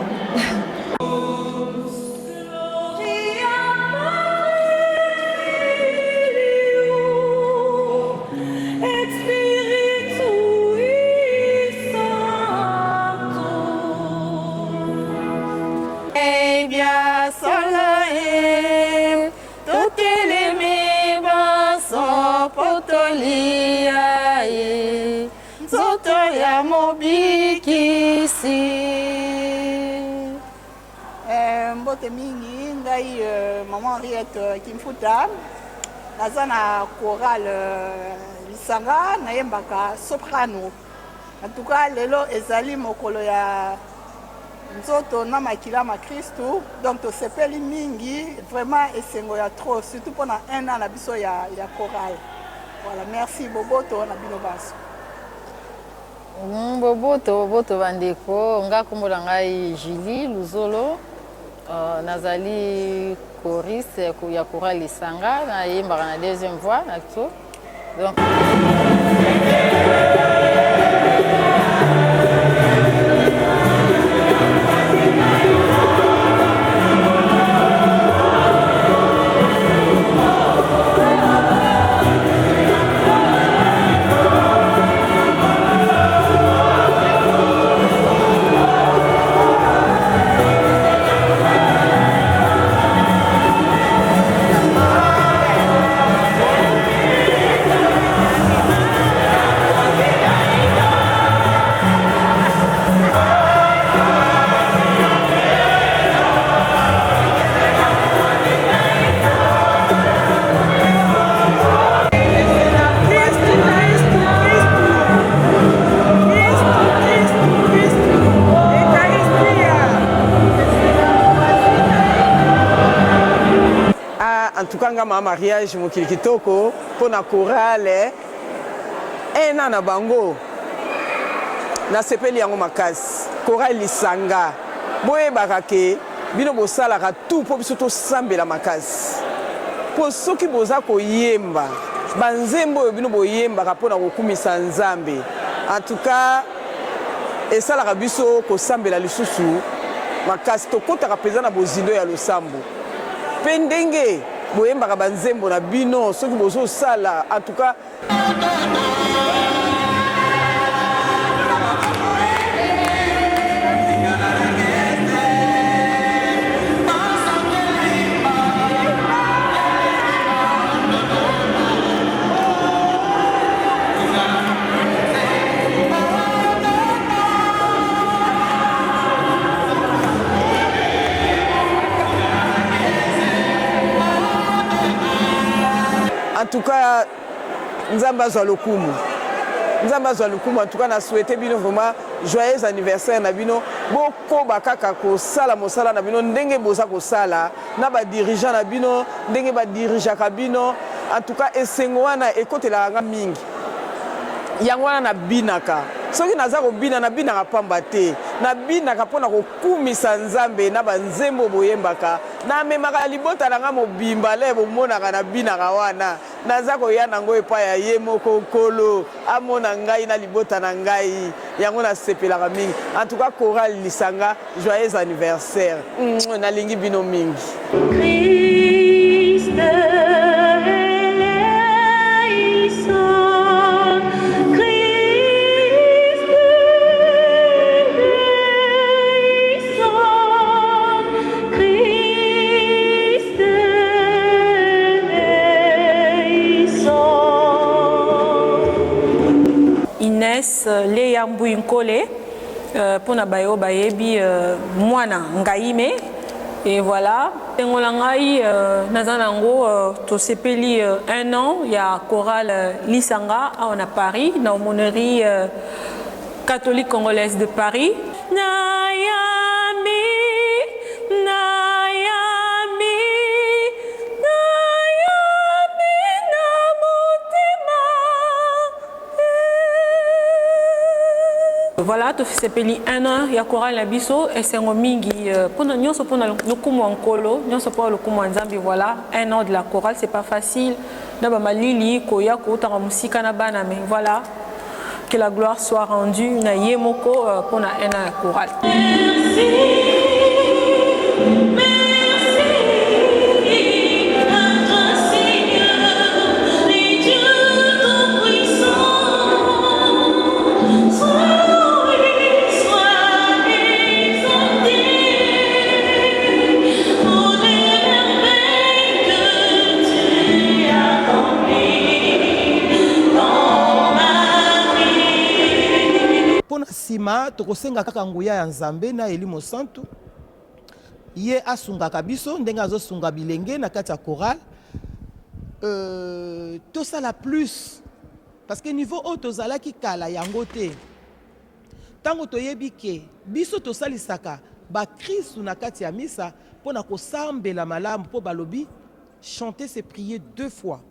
Mbote mingi ngai maman Henriette Kimfuta naza na chorale Lisanga nayembaka soprano. En tout cas lelo ezali mokolo ya nzoto na makila ma Kristu, donc tosepeli mingi vraiment esengo ya trop surtout pendant un an na biso ya chorale. Voilà, merci Boboto na bino baso. Boboto bandeko nga kombola ngai Julie Luzolo. Nazali choriste ya chorale Lisanga na yembaka na deuxième voix na to. Donc en tout cas nga ma mariage mokili kitoko pona chorale un an na bango nasepeli yango makasi Chorale Lisanga boyebaka ke bino bosalaka tout mpo biso tosambela makasi mpo soki boza koyemba banzembo oyo bino boyembaka mpona kokumisa Nzambe en tout cas esalaka biso kosambela lisusu makasi tokotaka mpenza na bozindo ya losambo mpe ndenge boyembaka banzembo na bino soki bozosala en tout cas en tout cas, Nzambe azwa lokumu. Nzambe azwa lokumu. En tout cas, na souhaité bino vraiment joyeux anniversaire na bino. Boko bakaka ko sala mosala na bino ndenge boza ko sala na ba dirigeant na bino ndenge ba dirigeaka bino. En tout cas, esengo wana ekotela nga mingi. Yango wana na binaka. Soki naza ko bina na binaka pamba te. Na binaka pona ko kumisa Nzambe na banzembo boyembaka. Na memaka libota na nga mobimba le bomonaka na binaka wana. Naza koya nango epa ya ye moko nkolo amona ngai na libota na ngai yango nasepelaka mingi. En tout cas, Chorale Lisanga, joyeux anniversaire. Nalingi bino mingi. Christ Léa Mbouinkole pour na bayo bayebi mwana ngaime et voilà tengolangai nazanango to sepeli un an ya Chorale Lisanga on a Paris na aumônerie catholique congolaise de Paris voilà, tu fais peli un an, il y a Chorale na biso et c'est un mingi pour nous pour le kumu ankolo, nous pour le kumu Nzambe voilà, un an de la chorale c'est pas facile. Na ba malili koya ko ta musika na bana mais voilà que la gloire soit rendue na yemoko pour na un an chorale. Sima tokosenga kaka nguya ya Nzambe na Elimo Santu ye asungaka biso ndenge azosunga bilenge na kati ya chorale tout ça la plus parce que niveau o tozalaki kala yango te tango toyebi ke biso tosalisaka ba Kristu na kati ya misa pona kosambela malamu po balobi chanter c'est prier deux fois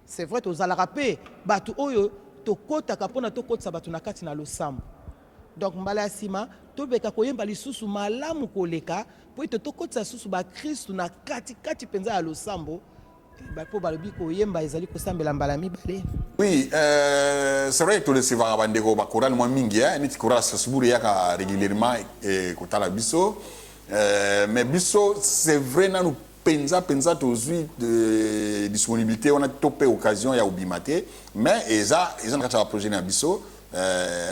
c'est vrai tozalaka pe batu oyo tokotaka pona tokotisa batu na kati na losambo. Donc mbala sima to beka koyemba lisusu malamu koleka po ito tokotisa susu ba Kristu na kati penza ya losambo ba po balobi koyemba ezali kosambela mbala mibale. Oui, c'est vrai que le Sivara Bandego ba chorale moi mingi ni chorale Strasbourg yaka régulièrement kotala biso mais biso c'est vrai na nous penza tozui de disponibilité on a topé occasion ya obimate mais eza na projet na biso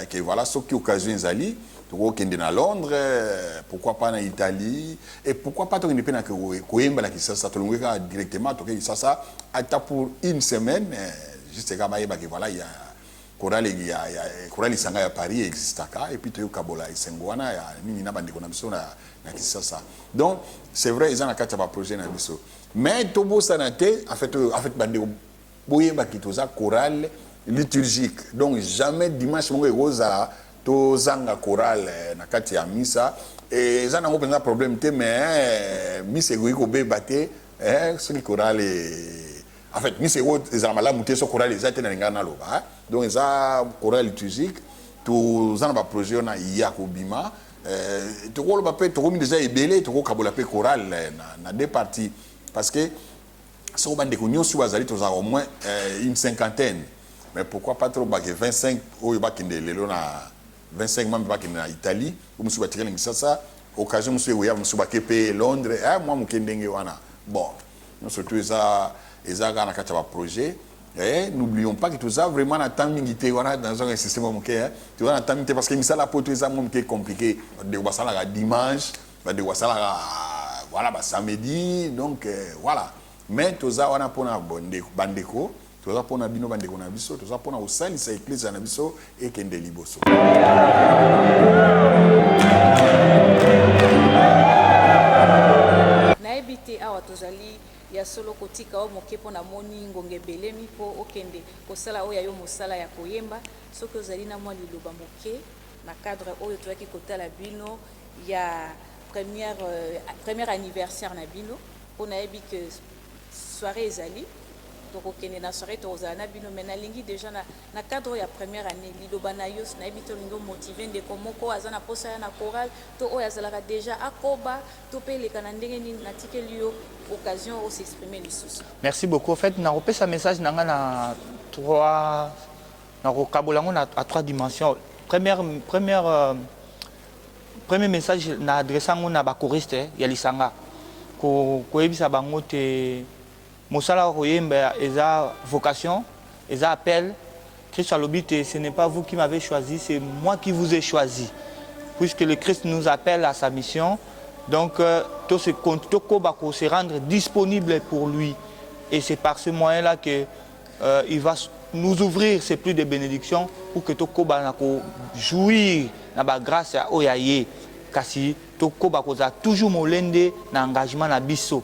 que voilà ce qui occasion zali to kende na Londres pourquoi pas en Italie et pourquoi pas to kende pe na koyemba la Kisasa to longeka directement to Kisasa ata pour une semaine juste comme yeba que voilà il y a Chorale Lisanga ya Paris existe et puis to Kabola Isengwana ya nini na bandiko na biso na Kisasa donc c'est vrai ils ont un projet na biso mais to bosana te en fait bandiko boyeba ki toza chorale liturgique donc jamais dimanche mongo egoza to zanga chorale na kati ya misa et ça n'a pas de problème te mais misa ego beba te ce qui chorale en fait misa ego za malamu te so chorale za te na ngana loba donc eza chorale liturgique toza na baprojet oyo na ya kobima tokoloba mpe tokomi déjà ebele tokokabola mpe chorale na deux parties parce que soko bandeko nyonso bazali tozala au moins une cinquantaine mais pourquoi pas trop bake 25 oyo bakende lelo na 25 mambe bakende na Italie mosusu batikali Kinshasa occasion mosusu eweya mosusu bake mpe Londres mwa moke ndenge wana bon surtout eza kaka na kati ya baprojet. N'oublions pas que tout ça vraiment na temps mingi te wana dans un système moke tu vas na temps mingi parce que misala poto eza mo moke compliqué de basala ka dimanche de basala ka voilà ba samedi donc voilà mais tout ça wana pona bandeko tout ça pona bino bandeko na biso tout ça pona osalisa église na biso et kende liboso. Na ebité awa tozali ya solo kotika o moke pona moni ngonge belemi po okende kosala oyo yo mosala ya koyemba soki ozali na mwa liloba moke na cadre oyo toyaki kotala bino ya premier anniversaire na bino pona yebi que soirée ezali tokokende na soirée tozala na bino mais nalingi déjà na cadre ya première année liloba na yo na yebi tolingo motiver ndeko moko aza na posa ya na chorale to oyo azalaka déjà akoba to pe eleka na ndenge nini natikeli yo occasion de s'exprimer les sous. Merci beaucoup. En fait, on a repris ce message dans à trois dimensions. Premier message, on a adressé à un choriste, Yalisanga. Ko ebisa bango te mosala koyemba eza vocation, eza appel. Christ alobite, ce n'est pas vous qui m'avez choisi, c'est moi qui vous ai choisi. Puisque le Christ nous appelle à sa mission. Donc, tout se se rendre disponible pour lui. Et c'est par ce moyen-là qu'il va nous ouvrir ses plus de bénédictions pour que tout le jouir de la grâce à Oyaye. Kasi tout le toujours molende na engagement na biso.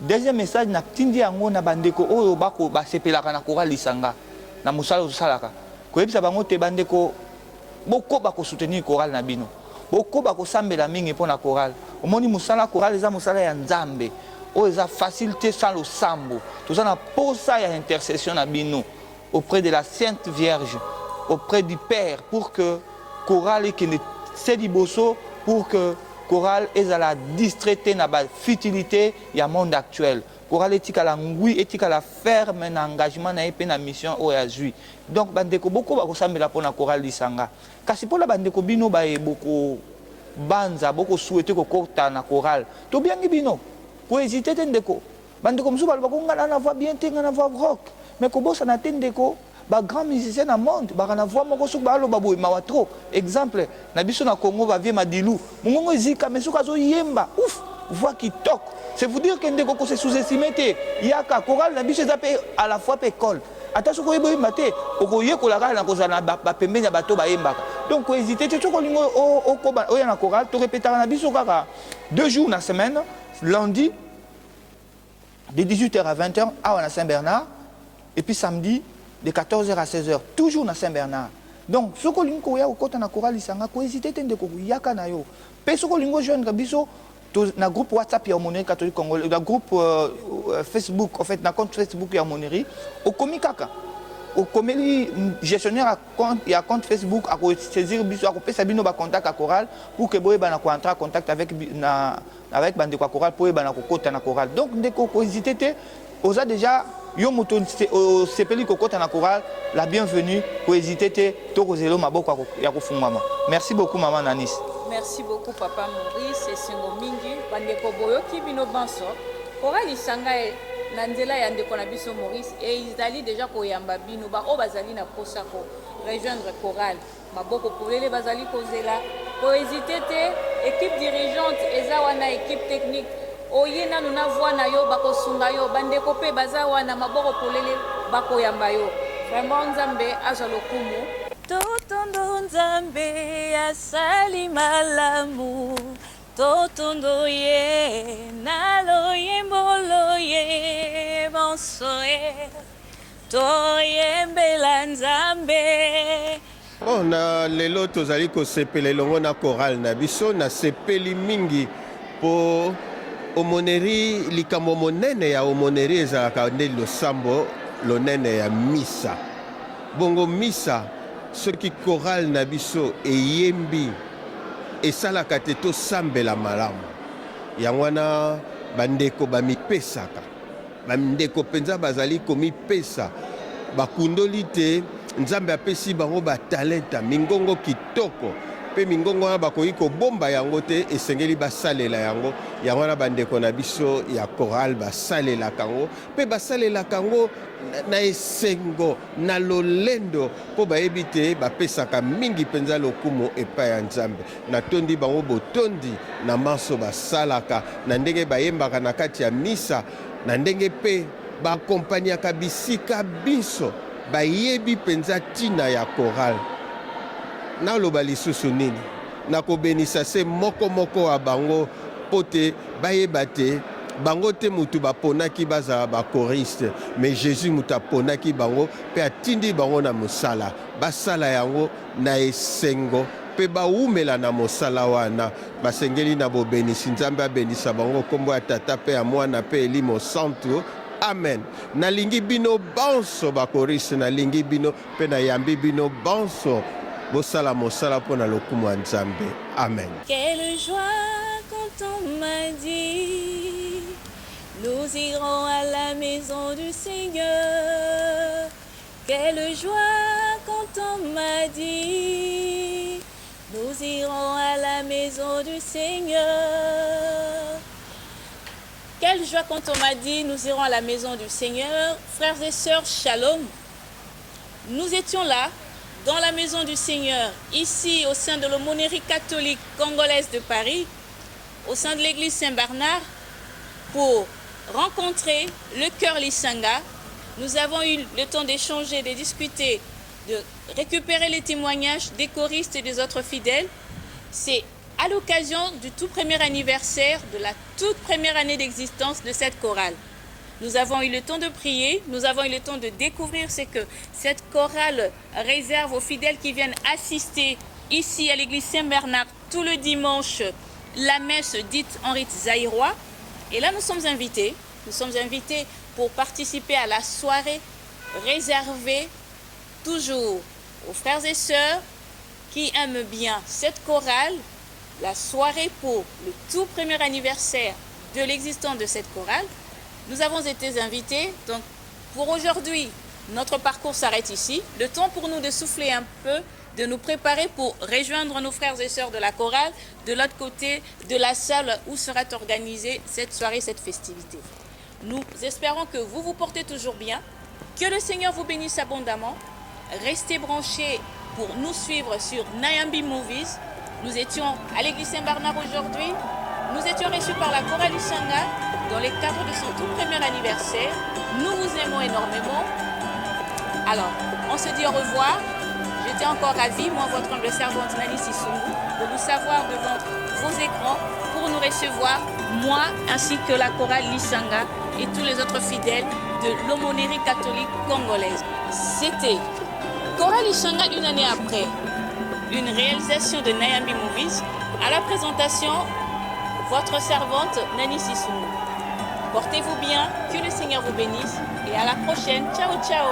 Deuxième message, na tindi yango na bandeko oyo bako basepelaka na chorale lisanga na musala osalaka. Koyebisa bango te bandeko boko bako soutenir chorale na bino. Boko bako sambela mingi pour la chorale. Omoni musala chorale eza musala ya nzambe. O eza facilité sans le sambo. Tout ça na posa ya intercession na bino auprès de la Sainte Vierge, auprès du Père pour que chorale qui ne cedi bosso pour que chorale eza la distraité na ba futilité ya monde actuel. Chorale etika la ngui etika la ferme na engagement na epe na mission o ya jui. Donc bandeko boko bako sambela pour na chorale lisanga. Kasi pour la bandeko bino ba e boko banza boko souhaité ko kota na chorale. To biangi bino. Ko hésiter tendeko. Bandeko msuba bako ngana na voix bien tenga na voix rock. Mais ko bossa na tendeko ba grand musicien na monde ba na voix moko suka alo babo mawa trop. Exemple na biso na Congo ba vie Madilu. Mungongo ezika mesuka zo yemba. Ouf, voix qui toque. C'est vous dire que ndeko ko se sous-estimer te. Yaka chorale na biso zape à la fois école. Attention ko yebo mate okoye ko la na kozana ba pembeni ya bato ba yembaka. Donc ko hésiter te ko lingo o ko ba oya na chorale to répéter na biso kaka 2 jours na semaine, lundi de 18h à 20h à Saint-Bernard et puis samedi de 14h à 16h toujours na Saint-Bernard. Donc ce ko lingo ya ko na chorale isanga ko hésiter te ndeko yaka na yo. Pe ce ko lingo joindre biso na groupe WhatsApp ya Monnerie catholique congolais, na groupe Facebook, en fait na compte Facebook ya Monnerie, au komi kaka. Au komeli gestionnaire à compte, il y a compte Facebook à saisir biso à pesa bino ba contact à chorale pour que boye bana ko entrer en contact avec bande ko chorale pour bana ko kota na chorale. Donc ndeko ko hésiter te oza déjà yo moto sepeli ko kota na chorale, la bienvenue ko hésiter te to ko zelo maboko ya ko fungama. Merci beaucoup maman Nanis. Merci beaucoup Papa Maurice et Sengo Mingi. Bandeko boyoki bino banso. Chorale lisanga na nzela ya ndeko na biso Maurice et izali déjà koyamba bino ba o bazali na posa ko rejoindre chorale. Maboko polele bazali kozela. Ko hésiter te équipe dirigeante eza wana équipe technique. Oye nanu na voix na yo bako sunga yo bandeko pe baza wana maboko polele bako yamba yo. Vraiment nzambe aza lokumu. Totondo nzambe asali malamu totondo ye naloye mboloye bonsoe toyembela nzambe. Na lelo tozali kosepela elongo na chorale na biso na sepeli mingi po omoneri likambo monene ya omoneri ezalaka nde losambo lonene ya misa. bongo misa soki chorale na biso eyembi esalaka te tosambela malamu yango wana bandeko bamipesaka bandeko mpenza bazali komipesa bakundoli te nzambe apesi bango batalenta mingongo kitoko mpe mingongo wana bakoki kobomba yango te esengeli basalela yango yango wana bandeko na biso ya chorale basalelaka yango mpe basalelaka yango na esengo na lolendo mpo bayebi te bapesaka mingi mpenza lokumu epai ya nzambe natondi bango botondi na maso basalaka na ndenge bayembaka na kati ya misa na ndenge mpe bakompaniaka bisika biso bayebi mpenza ntina ya chorale naloba lisusu nini nakobenisa se moko wa bango mpo te bayeba te bango te mutu baponaki bazala bakoriste mais Jésus mutu aponaki bango mpe atindi bango na mosala basala yango na esengo mpe baumela na mosala wana basengeli na bobenisi nzambe abenisa bango kombo ya tata mpe ya mwana mpe elimo santo amen nalingi bino bonso bakoriste nalingi bino mpe nayambi bino bonso bosala mosala mpo na lokumu ya nzambe amen. Quelle joie quand on m'a dit nous irons à la maison du Seigneur. Quelle joie quand on m'a dit nous irons à la maison du Seigneur. Quelle joie quand on m'a dit nous irons à la maison du Seigneur. Frères et sœurs, shalom. Nous étions là dans la maison du Seigneur, ici au sein de l'aumônerie catholique congolaise de Paris, au sein de l'église Saint-Bernard, pour rencontrer le chœur Lisanga. Nous avons eu le temps d'échanger, de discuter, de récupérer les témoignages des choristes et des autres fidèles. C'est à l'occasion du tout premier anniversaire de la toute première année d'existence de cette chorale. Nous avons eu le temps de prier, nous avons eu le temps de découvrir ce que cette chorale réserve aux fidèles qui viennent assister ici à l'église Saint-Bernard tout le dimanche, la messe dite en rite zaïrois. Et là, nous sommes invités pour participer à la soirée réservée toujours aux frères et sœurs qui aiment bien cette chorale, la soirée pour le tout premier anniversaire de l'existence de cette chorale. Nous avons été invités, donc pour aujourd'hui, notre parcours s'arrête ici. Le temps pour nous de souffler un peu, de nous préparer pour rejoindre nos frères et sœurs de la chorale de l'autre côté de la salle où sera organisée cette soirée, cette festivité. Nous espérons que vous vous portez toujours bien, que le Seigneur vous bénisse abondamment. Restez branchés pour nous suivre sur Nayambi Movies. Nous étions à l'église Saint-Bernard aujourd'hui. Nous étions reçus par la chorale Lisanga dans le cadre de son tout premier anniversaire. Nous vous aimons énormément. Alors, on se dit au revoir. J'étais encore ravie, moi, votre humble servante Nani Sissoumou, de vous savoir devant vos écrans pour nous recevoir, moi ainsi que la chorale Lisanga et tous les autres fidèles de l'aumônerie catholique congolaise. C'était chorale Lisanga une année après, une réalisation de Nayambi Movies. À la présentation, votre servante Nani Sissoumou. Portez-vous bien, que le Seigneur vous bénisse et à la prochaine. Ciao, ciao.